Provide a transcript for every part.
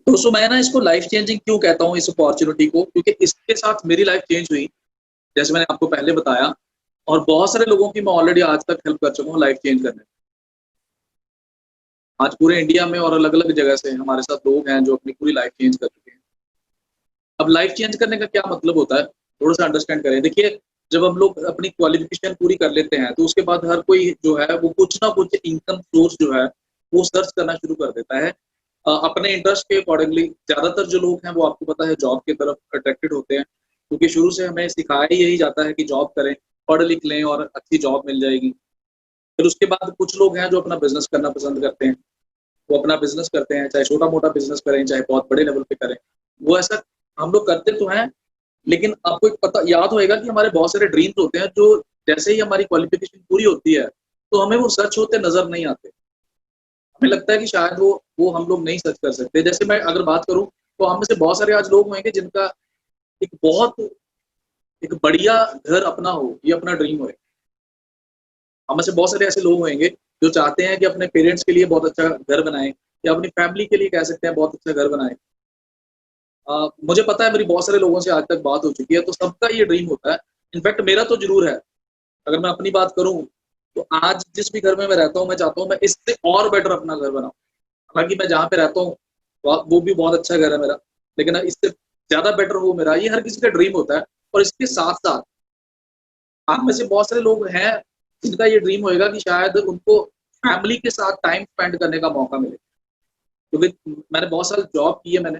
दोस्तों मैं ना इसको लाइफ चेंजिंग क्यों कहता हूँ इस अपॉर्चुनिटी को, क्योंकि इसके साथ मेरी लाइफ चेंज हुई, जैसे मैंने आपको पहले बताया। और बहुत सारे लोगों की मैं ऑलरेडी आज तक हेल्प कर चुका हूँ लाइफ चेंज करने में। आज पूरे इंडिया में और अलग-अलग जगह से हमारे साथ लोग हैं जो अपनी पूरी लाइफ चेंज कर चुके हैं। अब लाइफ चेंज करने का क्या मतलब होता है, थोड़ा-सा अंडरस्टैंड करें। देखिए, जब हम लोग अपनी क्वालिफ़िकेशन पूरी कर लेते हैं, तो उसके बाद हर कोई जो है वो कुछ ना कुछ इनकम सोर्स जो है, वो सर्च करना शुरू कर देता है। अपने इंटरेस्ट के अकॉर्डिंगली ज़्यादातर जो लोग हैं वो आपको पता है जॉब की तरफ अट्रैक्टेड होते हैं, क्योंकि शुरू से हमें सिखाया ही यही जाता है कि जॉब करें, पढ़ लिख लें और अच्छी जॉब मिल जाएगी। फिर उसके बाद कुछ लोग हैं जो अपना बिज़नेस करना पसंद करते हैं। वो अपना बिज़नेस करते हैं, चाहे छोटा-मोटा बिज़नेस करें, चाहे बहुत बड़े लेवल पे करें। वो ऐसा हम लोग करते तो हैं, लेकिन आपको एक पता याद होएगा कि हमारे बहुत सारे ड्रीम्स होते हैं जो जैसे ही हमारी क्वालिफ़िकेशन पूरी होती है, तो हमें वो सच होते नज़र नहीं आते। हमें लगता है कि शायद वो हम लोग नहीं सच कर सकते। जैसे मैं अगर बात करूँ, तो हम में से बहुत सारे आज लोग होंगे जिनका एक बहुत एक बढ़िया घर अपना हो, ये अपना ड्रीम होए। हम में से बहुत सारे ऐसे लोग होंगे जो चाहते हैं कि अपने पेरेंट्स के लिए बहुत अच्छा घर बनाएँ या अपनी फैमिली के लिए कह सकते हैं बहुत अच्छा घर बनाएँ। मुझे पता है मेरी बहुत सारे लोगों से आज तक बात हो चुकी है, तो सबका ये ड्रीम होता है। इनफैक्ट मेरा तो ज़रूर है। अगर मैं अपनी बात करूँ, तो आज जिस भी घर में मैं रहता हूँ, मैं चाहता हूँ मैं इससे और बेटर अपना घर बनाऊँ। हालाँकि मैं जहाँ पे रहता हूँ, वो भी बहुत अच्छा घर है मेरा, लेकिन इससे ज़्यादा बेटर हो मेरा, ये हर किसी का ड्रीम होता है। और इसके साथ-साथ आप में से बहुत सारे लोग हैं, जिनका ये ड्रीम होएगा कि शायद उनको फैमिली के साथ टाइम स्पेंड करने का मौका मिले। क्योंकि मैंने बहुत साल जॉब की है मैंने,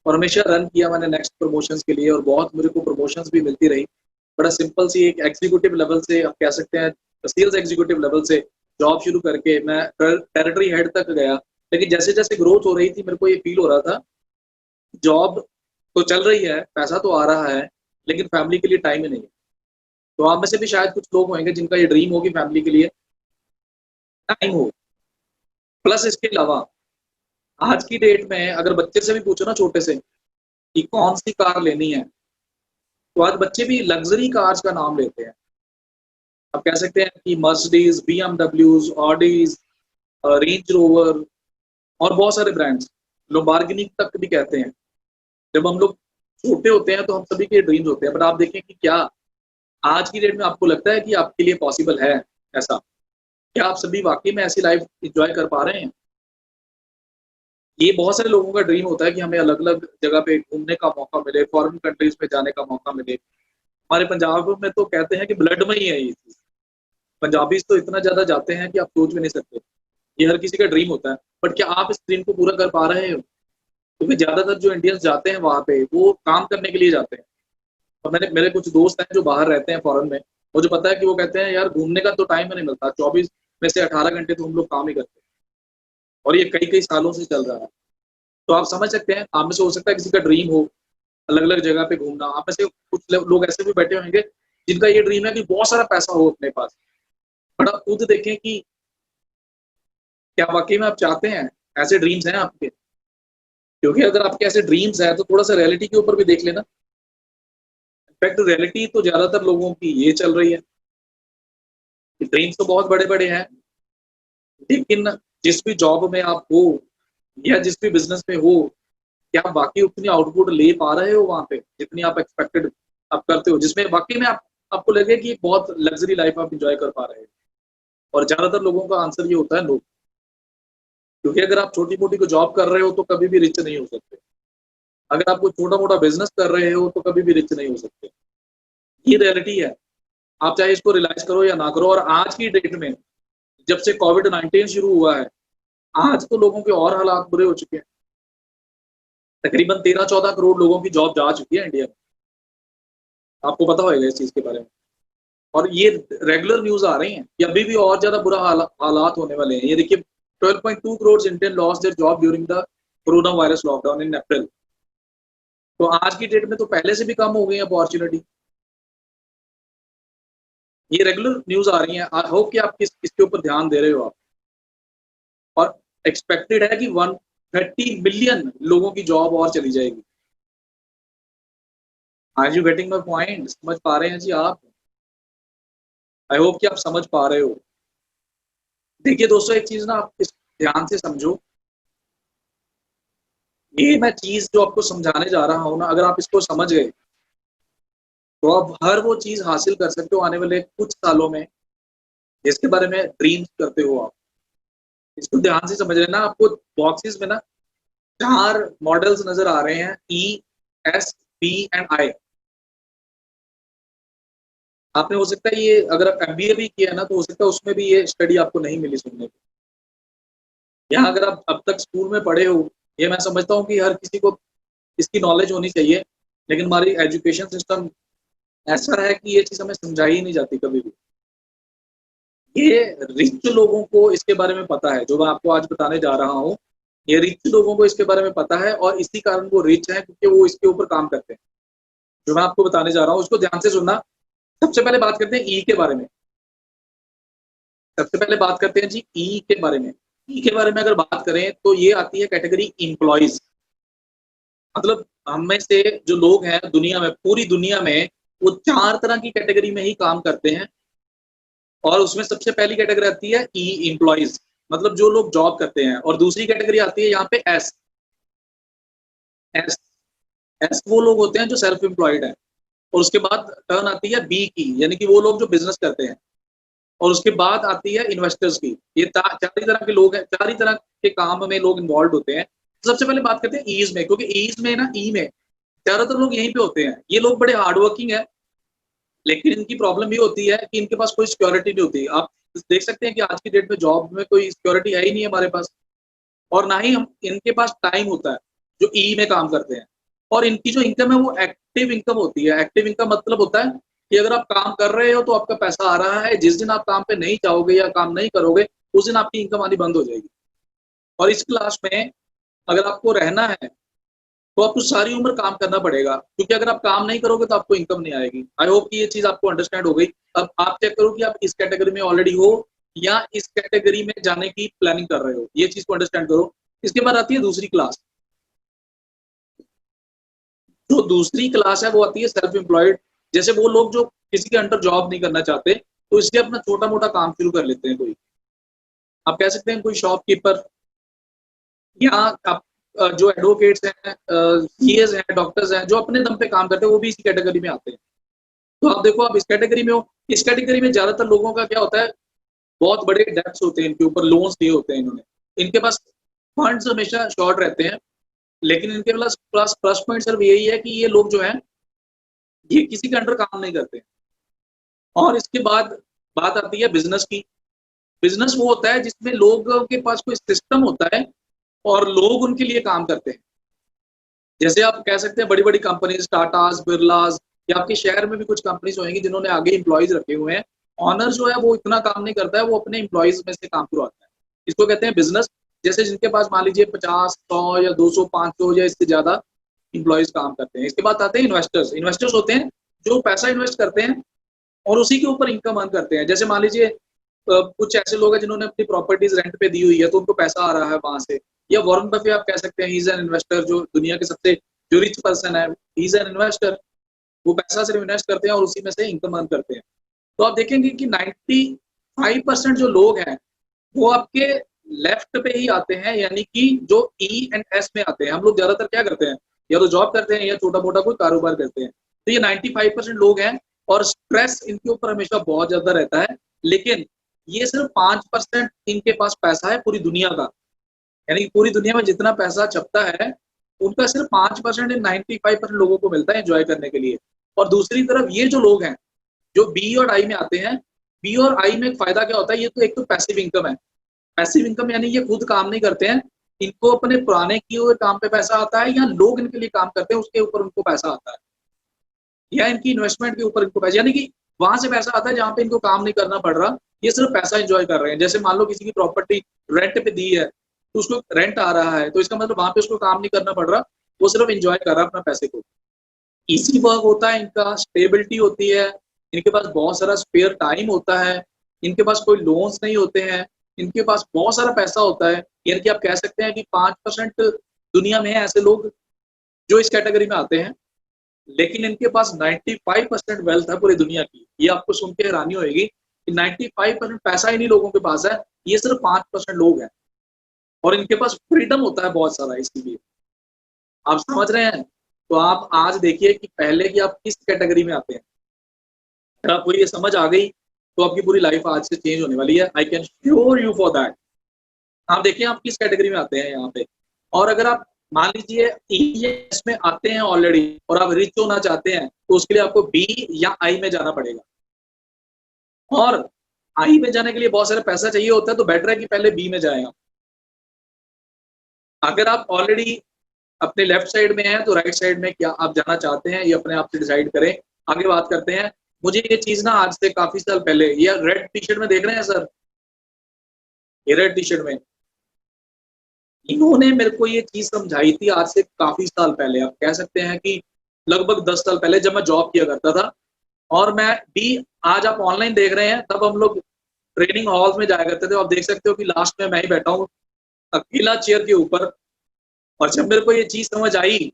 और हमेशा रन किया मैंने नेक्स्ट प्रमोशंस के लिए, और बहुत मेरे को प्रमोशंस भी मिलती रही। बड़ा सिंपल सी एक एग्जीक्यूटिव लेवल से आप कह सकते हैं, सेल्स एग्जीक्यूटिव लेवल से जॉब शुरू करके मैं टेरिटरी हेड तक गया। लेकिन जैसे-जैसे ग्रोथ हो रही थी, मेरे को ये फील हो रहा था, जॉब तो चल रही है, पैसा तो आ रहा है, लेकिन फैमिली के लिए टाइम ही नहीं है। तो आप में से भी शायद कुछ लोग होंगे जिनका ये ड्रीम हो कि फैमिली के लिए टाइम हो। प्लस इसके अलावा आज की डेट में अगर बच्चे से भी पूछो ना, छोटे से, कि कौन-सी कार लेनी है, तो आज बच्चे भी लग्ज़री कार्स का नाम लेते हैं। आप कह सकते हैं कि मर्सिडीज़, बीएमडब्ल्यूज़, ऑडीज़, रेंज रोवर और बहुत सारे ब्रांड्स, लैम्बोर्गिनी तक भी कहते हैं। जब हम लोग छोटे होते हैं, तो हम सभी के ड्रीम्स होते हैं, बट आप देखें कि क्या आज की डेट में आपको लगता है कि आपके लिए पॉसिबल है ऐसा? क्या आप सभी वाक़ई में ऐसी लाइफ़ एन्जॉय कर पा रहे हैं? ये बहुत सारे लोगों का ड्रीम होता है कि हमें अलग-अलग जगह पे घूमने का मौका मिले, फॉरेन कंट्रीज़ में जाने का मौका मिले। हमारे पंजाब में तो कहते हैं कि ब्लड में ही है ये चीज़। पंजाबीज़ तो इतना ज़्यादा जाते हैं कि आप सोच भी नहीं सकते। ये हर किसी का ड्रीम होता है। बट क्या आप इस ड्रीम को पूरा कर पा रहे हो? क्योंकि ज़्यादातर जो इंडियंस जाते हैं वहाँ पे, वो काम करने के लिए जाते हैं। और मेरे मेरे कुछ दोस्त हैं जो बाहर रहते हैं फॉरेन में, मुझे पता है कि वो कहते हैं यार घूमने का तो टाइम ही नहीं मिलता, 24 में से 18 घंटे तो हम लोग काम ही करते हैं। और ये कई-कई सालों से चल रहा है। तो आप समझ सकते हैं, आप में से हो सकता है किसी का ड्रीम हो, अलग-अलग जगह पे घूमना। आप में से कुछ लोग ऐसे भी बैठे होंगे, जिनका ये ड्रीम है कि बहुत सारा पैसा हो अपने पास। बट आप खुद देखें कि क्या वाक़ई में आप चाहते हैं? ऐसे ड्रीम्स हैं आपके? क्योंकि अगर आपके ऐसे ड्रीम्स हैं, तो थोड़ा-सा रियलिटी के ऊपर भी देख लेना। इनफैक्ट रियलिटी तो ज़्यादातर लोगों की ये चल रही है कि ड्रीम्स तो बहुत बड़े-बड़े हैं, लेकिन जिस भी जॉब में आप हो या जिस भी बिज़नेस में हो, क्या आप वाक़ई उतनी आउटपुट ले पा रहे हो वहाँ पे, जितनी आप एक्सपेक्टेड आप करते हो? जिसमें वाक़ई में आप आपको लगे कि बहुत लग्ज़री लाइफ़ आप एन्जॉय कर पा रहे हो? और ज़्यादातर लोगों का आंसर ये होता है नो। क्योंकि अगर आप छोटी-मोटी कोई जॉब कर रहे हो, तो कभी भी रिच नहीं हो सकते। अगर आप कोई छोटा-मोटा बिज़नेस कर रहे हो, तो कभी भी रिच नहीं हो सकते। ये रियलिटी है। आप चाहे इसको रियलाइज़ करो या ना करो। और आज की डेट में, जब से कोविड-19 शुरू हुआ है, आज तो लोगों के और हालात बुरे हो चुके हैं। तकरीबन 13-14 करोड़ लोगों की जॉब जा चुकी है इंडिया में। आपको पता होएगा इस चीज़ के बारे में। और ये रेगुलर न्यूज़ आ रही हैं कि अभी भी और ज़्यादा बुरा हालात होने वाले हैं। ये देखिए, 12.2 crore Indian lost their job during the corona virus lockdown in April. तो आज की डेट में तो पहले से भी कम हो गई है अपॉर्च्युनिटी। ये रेगुलर न्यूज़ आ रही हैं। आई होप कि आप इसके ऊपर ध्यान दे रहे हो आप। और एक्सपेक्टेड है कि 130 मिलियन लोगों की जॉब और चली जाएगी। Are you getting my point? समझ पा रहे हैं जी आप? आई होप कि आप समझ पा रहे हो। देखिए दोस्तों, एक चीज़ ना आप इस ध्यान से समझो, ये मैं चीज जो आपको समझाने जा रहा हूँ ना, अगर आप इसको समझ गए तो आप हर वो चीज हासिल कर सकते हो आने वाले कुछ सालों में जिसके बारे में ड्रीम करते हो आप। इसको ध्यान से समझ लेना। आपको बॉक्सेस में ना 4 मॉडल्स नजर आ रहे हैं, ई, एस, पी एंड आई। आपने हो सकता है ये, अगर आप एमबीए भी किया है ना, तो हो सकता है उसमें भी ये स्टडी आपको नहीं मिली सुनने को। यहाँ अगर आप अब तक स्कूल में पढ़े हो, ये मैं समझता हूँ कि हर किसी को इसकी नॉलेज होनी चाहिए, लेकिन हमारी एजुकेशन सिस्टम ऐसा है कि ये चीज हमें समझाई ही नहीं जाती कभी भी। ये रिच लोगों को इसके बारे में पता है, जो मैं आपको आज बताने जा रहा हूँ। ये रिच लोगों को इसके बारे में पता है और इसी कारण वो रिच है, क्योंकि वो इसके ऊपर काम करते हैं। जो मैं आपको बताने जा रहा हूँ उसको ध्यान से सुनना। सबसे पहले बात करते हैं ई के बारे में। सबसे पहले बात करते हैं जी ई के बारे में। ई के बारे में अगर बात करें तो ये आती है कैटेगरी इम्प्लॉइज। मतलब हम में से जो लोग हैं दुनिया में, पूरी दुनिया में, वो 4 तरह की कैटेगरी में ही काम करते हैं। और उसमें सबसे पहली कैटेगरी आती है ई एम्प्लॉइज, मतलब जो लोग जॉब करते हैं। और दूसरी कैटेगरी आती है यहाँ पे एस। एस एस वो लोग होते हैं जो सेल्फ एम्प्लॉयड है। और उसके बाद टर्न आती है बी की, यानी कि वो लोग जो बिजनेस करते हैं। और उसके बाद आती है इन्वेस्टर्स की। ये 4 ही तरह के लोग हैं, 4 ही तरह के काम में लोग इन्वॉल्व होते हैं। सबसे पहले बात करते हैं ईज में, क्योंकि ईज में ना, ई में ज्यादातर लोग यहीं पे होते हैं। ये लोग बड़े हार्डवर्किंग है, लेकिन इनकी प्रॉब्लम ये होती है कि इनके पास कोई सिक्योरिटी नहीं होती। आप देख सकते हैं कि आज की डेट में जॉब में कोई सिक्योरिटी है ही नहीं है हमारे पास। और ना ही हम इनके पास टाइम होता है जो ई में काम करते हैं। और इनकी जो इनकम है वो एक्टिव इनकम होती है। एक्टिव इनकम मतलब होता है कि अगर आप काम कर रहे हो तो आपका पैसा आ रहा है, जिस दिन आप काम पे नहीं जाओगे या काम नहीं करोगे उस दिन आपकी इनकम आनी बंद हो जाएगी। और इस क्लास में अगर आपको रहना है तो आपको सारी उम्र काम करना पड़ेगा, क्योंकि अगर आप काम नहीं करोगे तो आपको इनकम नहीं आएगी। आई होप कि ये चीज आपको अंडरस्टैंड हो गई। अब आप चेक करो कि आप इस कैटेगरी में ऑलरेडी हो या इस कैटेगरी में जाने की प्लानिंग कर रहे हो, ये चीज को अंडरस्टैंड करो। इसके बाद आती है दूसरी क्लास। जो दूसरी क्लास है वो आती है सेल्फ एम्प्लॉयड। जैसे वो लोग जो किसी के अंडर जॉब नहीं करना चाहते, तो इसलिए अपना छोटा मोटा काम शुरू कर लेते हैं। कोई, आप कह सकते हैं कोई शॉपकीपर, या आप जो एडवोकेट्स हैं, सीएस हैं, डॉक्टर्स हैं, जो अपने दम पे काम करते हैं, वो भी इसी कैटेगरी में आते हैं। तो आप देखो, आप इस कैटेगरी में हो। इस कैटेगरी में ज्यादातर लोगों का क्या होता है, बहुत बड़े डेब्ट्स होते हैं इनके ऊपर, लोन्स लिए होते हैं इन्होंने। इनके पास फंड्स हमेशा शॉर्ट रहते हैं। लेकिन इनके पास प्लस प्लस पॉइंट सिर्फ यही है कि ये लोग जो हैं ये किसी के अंडर काम नहीं करते। और इसके बाद बात आती है बिजनेस की। बिजनेस वो होता है जिसमें लोगों के पास कोई सिस्टम होता है और लोग उनके लिए काम करते हैं। जैसे आप कह सकते हैं बड़ी बड़ी कंपनीज, टाटास, बिरलास, या आपके शहर में भी कुछ कंपनीज होंगी जिन्होंने आगे इंप्लॉइज रखे हुए हैं। ऑनर जो है वो इतना काम नहीं करता है, वो अपने इंप्लॉइज में से काम करवाता है। इसको कहते हैं बिजनेस। जैसे जिनके पास मान लीजिए 50, 100 या 200, 500 या इससे ज्यादा इंप्लॉइज काम करते हैं। इसके बाद आते हैं इन्वेस्टर्स। इन्वेस्टर्स होते हैं जो पैसा इन्वेस्ट करते हैं और उसी के ऊपर इनकम अर्न करते हैं। जैसे मान लीजिए कुछ ऐसे लोग हैं जिन्होंने अपनी प्रॉपर्टीज रेंट पे दी हुई है, तो उनको पैसा आ रहा है वहां से। या वॉरेन बफे आप कह सकते हैं, ही इज एन इन्वेस्टर, जो दुनिया के सबसे जो रिच पर्सन है, ही इज एन इन्वेस्टर। वो पैसा सिर्फ इन्वेस्ट करते हैं और उसी में से इनकम अर्न करते हैं। तो आप देखेंगे कि 95% जो लोग हैं वो आपके लेफ्ट पे ही आते हैं, यानी कि जो ई एंड एस में आते हैं। हम लोग ज्यादातर क्या करते हैं, या तो जॉब करते हैं या छोटा मोटा कोई कारोबार करते हैं। तो ये 95% लोग हैं और स्ट्रेस इनके ऊपर हमेशा बहुत ज्यादा रहता है। लेकिन ये सिर्फ 5% इनके पास पैसा है पूरी दुनिया का। यानी कि पूरी दुनिया में जितना पैसा छपता है उनका सिर्फ 5% इन 95% लोगों को मिलता है एंजॉय करने के लिए। और दूसरी तरफ ये जो लोग हैं जो बी और आई में आते हैं, बी और आई में एक फायदा क्या होता है, ये तो एक तो पैसिव इनकम है। पैसिव इनकम यानी ये खुद काम नहीं करते हैं, इनको अपने पुराने किए हुए काम पे पैसा आता है, या लोग इनके लिए काम करते हैं उसके ऊपर उनको पैसा आता है, या इनकी इन्वेस्टमेंट के ऊपर इनको पैसा, यानी कि वहां से पैसा आता है जहाँ पे इनको काम नहीं करना पड़ रहा। ये सिर्फ पैसा एंजॉय कर रहे हैं। जैसे मान लो किसी की प्रॉपर्टी रेंट पे दी है, तो उसको रेंट आ रहा है, तो इसका मतलब वहां पे उसको काम नहीं करना पड़ रहा, वो सिर्फ एंजॉय कर रहा है अपना पैसे को। इसी वर्क होता है इनका, स्टेबिलिटी होती है, इनके पास बहुत सारा स्पेयर टाइम होता है, इनके पास कोई लोन्स नहीं होते हैं, इनके पास बहुत सारा पैसा होता है। यानी कि आप कह सकते हैं कि 5% दुनिया में ऐसे लोग जो इस कैटेगरी में आते हैं, लेकिन इनके पास 95% वेल्थ है पूरी दुनिया की। ये आपको सुन के हैरानी होगी कि 95% पैसा इन्हीं लोगों के पास है, ये सिर्फ 5% लोग हैं। और इनके पास फ्रीडम होता है बहुत सारा, इसीलिए आप समझ रहे हैं? तो आप आज देखिए कि पहले की आप किस कैटेगरी में आते हैं। अगर आपको ये समझ आ गई तो आपकी पूरी लाइफ आज से चेंज होने वाली है। I can sure you for that. आप देखिए आप किस कैटेगरी में आते हैं यहाँ पे। और अगर आप मान लीजिए ईएस में आते हैं ऑलरेडी और आप रिच होना चाहते हैं तो उसके लिए आपको बी या आई में जाना पड़ेगा। और आई में जाने के लिए बहुत सारा पैसा चाहिए होता है, तो बेटर है कि पहले बी में जाए आप। अगर आप ऑलरेडी अपने लेफ्ट साइड में हैं तो राइट साइड में क्या आप जाना चाहते हैं ये अपने आप से डिसाइड करें। आगे बात करते हैं। मुझे ये चीज ना आज से काफी साल पहले, ये रेड टी शर्ट में देख रहे हैं सर, ये रेड टी शर्ट में इन्होंने मेरे को ये चीज समझाई थी आज से काफी साल पहले। आप कह सकते हैं कि लगभग 10 साल पहले, जब मैं जॉब किया करता था। और मैं भी, आज आप ऑनलाइन देख रहे हैं, तब हम लोग ट्रेनिंग हॉल्स में जाया करते थे। आप देख सकते हो कि लास्ट में मैं ही बैठा हूँ अकेला चेयर के ऊपर। और जब मेरे को ये चीज समझ आई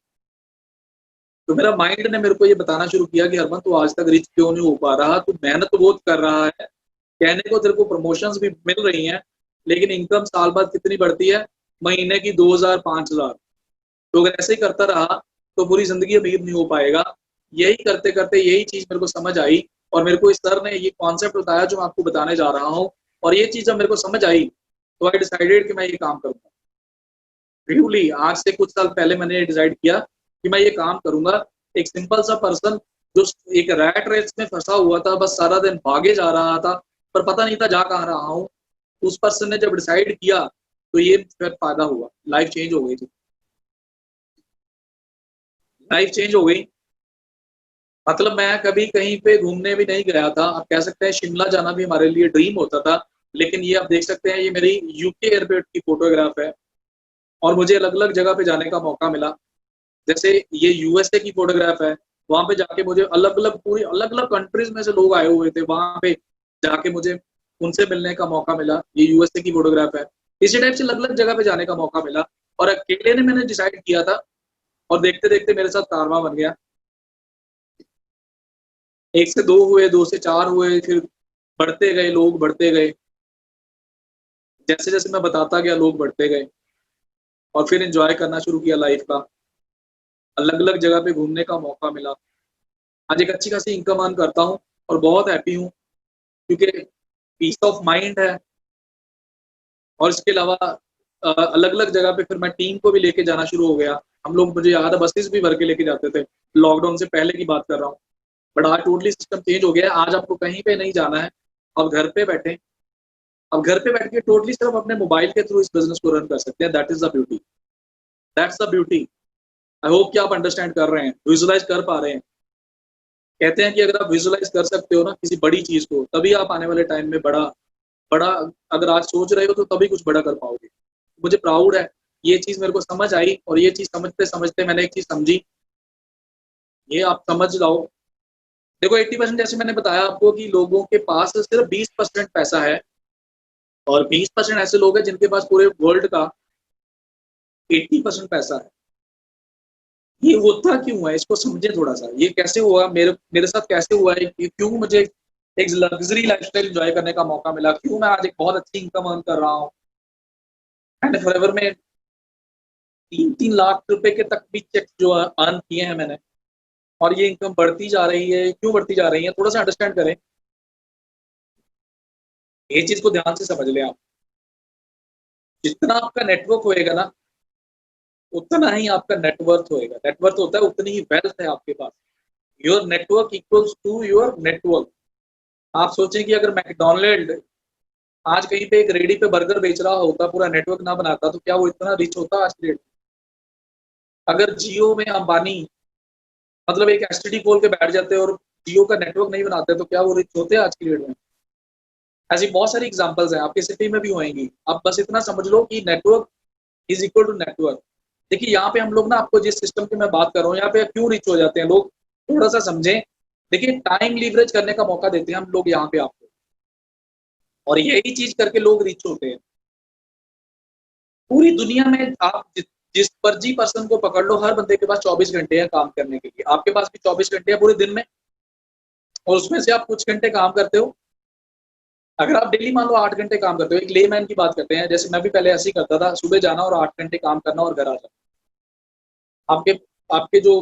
तो मेरा माइंड ने मेरे को ये बताना शुरू किया कि हरमन तू आज तक रिच क्यों नहीं हो पा रहा, तू मेहनत तो बहुत कर रहा है, कहने को तेरे को प्रमोशंस भी मिल रही हैं, लेकिन इनकम साल बाद कितनी बढ़ती है, महीने की 2000 5000। तो अगर ऐसे ही करता रहा तो पूरी जिंदगी अमीर नहीं हो पाएगा। यही करते करते यही चीज मेरे को समझ आई और मेरे को इस सर ने ये कॉन्सेप्ट बताया जो मैं आपको बताने जा रहा हूँ। और ये चीज जब मेरे को समझ आई तो आई डिसाइडेड कि मैं ये काम करूंगा। ट्रूली आज से कुछ साल पहले मैंने डिसाइड किया कि मैं ये काम करूंगा। एक सिंपल सा पर्सन जो एक रैट रेस में फंसा हुआ था, बस सारा दिन भागे जा रहा था पर पता नहीं था जा कहाँ रहा हूँ, उस पर्सन ने जब डिसाइड किया तो ये फिर फायदा हुआ, लाइफ चेंज हो गई थी। लाइफ चेंज हो गई। मतलब मैं कभी कहीं पे घूमने भी नहीं गया था। आप कह सकते हैं शिमला जाना भी हमारे लिए ड्रीम होता था। लेकिन ये आप देख सकते हैं, ये मेरी यूके एयरपोर्ट की फोटोग्राफ है और मुझे अलग अलग जगह पे जाने का मौका मिला। जैसे ये यूएसए की फोटोग्राफ है, वहां पे जाके मुझे अलग अलग पूरी अलग अलग कंट्रीज में से लोग आए हुए थे, वहां पे जाके मुझे उनसे मिलने का मौका मिला। ये यूएसए की फोटोग्राफ है। इसी टाइप से अलग अलग जगह पे जाने का मौका मिला। और अकेले ने मैंने डिसाइड किया था और देखते देखते मेरे साथ कारवां बन गया। एक से दो हुए, दो से चार हुए, फिर बढ़ते गए, लोग बढ़ते गए। जैसे जैसे मैं बताता गया लोग बढ़ते गए और फिर एंजॉय करना शुरू किया लाइफ का। अलग अलग जगह पे घूमने का मौका मिला। आज एक अच्छी खासी इनकम अर्न करता हूँ और बहुत हैप्पी हूँ क्योंकि पीस ऑफ माइंड है। और इसके अलावा अलग अलग जगह पे फिर मैं टीम को भी लेके जाना शुरू हो गया। हम लोग, मुझे याद है, बसेस भी भर के लेके जाते थे। लॉकडाउन से पहले की बात कर रहा हूँ। बट आज टोटली सिस्टम चेंज हो गया है। आज आपको कहीं पे नहीं जाना है, अब घर पे बैठे, अब घर पे बैठ के टोटली सिर्फ अपने मोबाइल के थ्रू इस बिजनेस को रन कर सकते हैं। That is the beauty, that's the beauty. I hope कि आप अंडरस्टैंड कर रहे हैं, विजुलाइज कर पा रहे हैं। कहते हैं कि अगर आप विजुलाइज कर सकते हो ना किसी बड़ी चीज को, तभी आप आने वाले टाइम में बड़ा बड़ा, अगर आज सोच रहे हो तो तभी कुछ बड़ा कर पाओगे। मुझे प्राउड है, ये चीज मेरे को समझ आई और ये चीज समझते समझते मैंने एक चीज समझी, ये आप समझ जाओ। देखो 80% जैसे मैंने बताया आपको कि लोगों के पास सिर्फ 20% पैसा है और 20% ऐसे लोग हैं जिनके पास पूरे वर्ल्ड का 80% पैसा है। ये होता क्यों है, इसको समझे थोड़ा सा। ये कैसे हुआ, मेरे मेरे साथ कैसे हुआ है, कि क्यों मुझे एक लग्जरी लाइफस्टाइल एंजॉय करने का मौका मिला, क्यों मैं आज एक बहुत अच्छी इनकम अर्न कर रहा हूँ। मैंने फॉरएवर में 3-3 लाख रुपए के तक भी चेक जो अर्न किए हैं मैंने। और ये इनकम बढ़ती जा रही है, क्यों बढ़ती जा रही है, थोड़ा सा अंडरस्टैंड करें। ये चीज को ध्यान से समझ लें आप। जितना आपका नेटवर्क होएगा ना, उतना ही आपका नेटवर्थ होएगा। नेटवर्थ होता है उतनी ही वेल्थ है आपके पास। Your network equals to your network. आप सोचें कि अगर मैकडोनल्ड आज कहीं पे एक रेडी पे बर्गर बेच रहा होता, पूरा नेटवर्क ना बनाता, तो क्या वो इतना रिच होता आज की डेट में? अगर जियो में अंबानी मतलब एक एसटीडी खोल के बैठ जाते और जियो का नेटवर्क नहीं बनाते, तो क्या वो रिच होते आज की डेट में? ऐसी बहुत सारी एग्जांपल्स हैं, आपकी सिटी में भी होंगी। आप बस इतना समझ लो कि network is equal to network. देखिए यहाँ पे हम लोग ना, आपको जिस सिस्टम की मैं बात कर रहा हूँ, यहाँ पे क्यों रिच हो जाते हैं लोग, थोड़ा सा समझें। देखिए टाइम लीवरेज करने का मौका देते हैं हम लोग यहाँ पे आपको, और यही चीज करके लोग रिच होते हैं। पूरी दुनिया में आप जिस फर्जी पर्सन को पकड़ लो, हर बंदे के पास 24 घंटे हैं काम करने के लिए। आपके पास भी 24 घंटे हैं पूरे दिन में, और उसमें से आप कुछ घंटे काम करते हो। अगर आप डेली मान लो 8 घंटे काम करते हो, एक लेमैन की बात करते हैं, जैसे मैं भी पहले ऐसे ही करता था, सुबह जाना और 8 घंटे काम करना और घर आ जाना। आपके आपके जो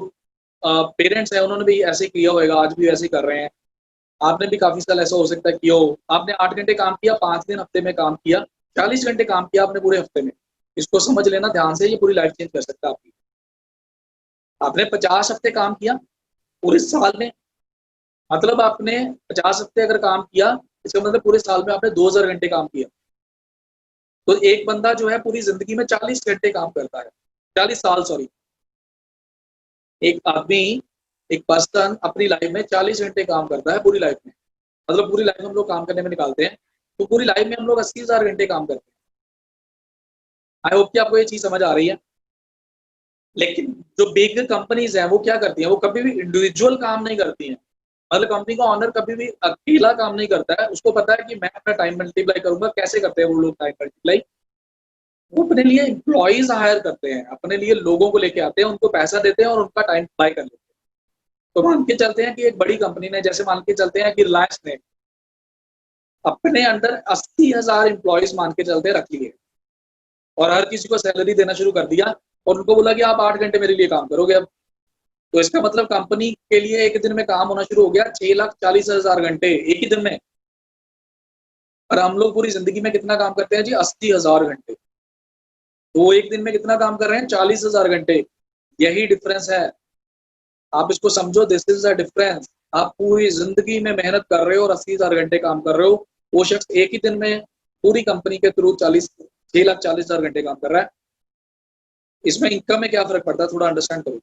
पेरेंट्स हैं उन्होंने भी ऐसे किया होगा, आज भी ऐसे कर रहे हैं। आपने भी काफी साल ऐसा हो सकता है किया हो। आपने 8 घंटे काम किया, 5 दिन हफ्ते में काम किया, 40 घंटे काम किया आपने पूरे हफ्ते में। इसको समझ लेना ध्यान से, ये पूरी लाइफ चेंज कर सकता है आपकी। आपने 50 हफ्ते काम किया पूरे साल में, मतलब आपने 50 हफ्ते अगर काम किया, इसका मतलब पूरे साल में आपने 2000 घंटे काम किया। तो एक बंदा जो है पूरी जिंदगी में 40 घंटे काम करता है, 40 साल सॉरी। एक आदमी, एक पर्सन अपनी लाइफ में 40 घंटे काम करता है पूरी लाइफ में। मतलब पूरी लाइफ हम लोग काम करने में निकालते हैं, तो पूरी लाइफ में हम लोग 80,000 घंटे काम करते हैं। आई होप कि आपको ये चीज समझ आ रही है। लेकिन जो बिग कंपनीज हैं वो क्या करती हैं, वो कभी भी इंडिविजुअल काम नहीं करती हैं। मतलब कंपनी का ऑनर कभी भी अकेला काम नहीं करता है। उसको पता है कि मैं अपना टाइम मल्टीप्लाई करूंगा। कैसे करते हैं वो लोग टाइम मल्टीप्लाई? वो अपने लिए एम्प्लॉयज हायर करते हैं, अपने लिए लोगों को लेके आते हैं, उनको पैसा देते हैं और उनका टाइम बाय कर लेते हैं। तो मान के चलते हैं कि एक बड़ी कंपनी ने, जैसे मान के चलते हैं कि रिलायंस ने अपने अंडर 80,000 एम्प्लॉयज मान के चलते रख लिए और हर किसी को सैलरी देना शुरू कर दिया और उनको बोला कि आप 8 घंटे मेरे लिए काम करोगे अब। तो इसका मतलब कंपनी के लिए एक दिन में काम होना शुरू हो गया 6,40,000 घंटे एक ही दिन में। और हम लोग पूरी जिंदगी में कितना काम करते हैं जी? 80,000 घंटे। तो वो एक दिन में कितना काम कर रहे हैं? 40,000 घंटे। यही डिफरेंस है, आप इसको समझो। This is the difference. आप पूरी जिंदगी में मेहनत कर रहे हो और 80,000 घंटे काम कर रहे हो। वो शख्स एक ही दिन में पूरी कंपनी के थ्रू 6,40,000 घंटे काम कर रहा है। इसमें इनकम में क्या फर्क पड़ता है, थोड़ा अंडरस्टैंड करो।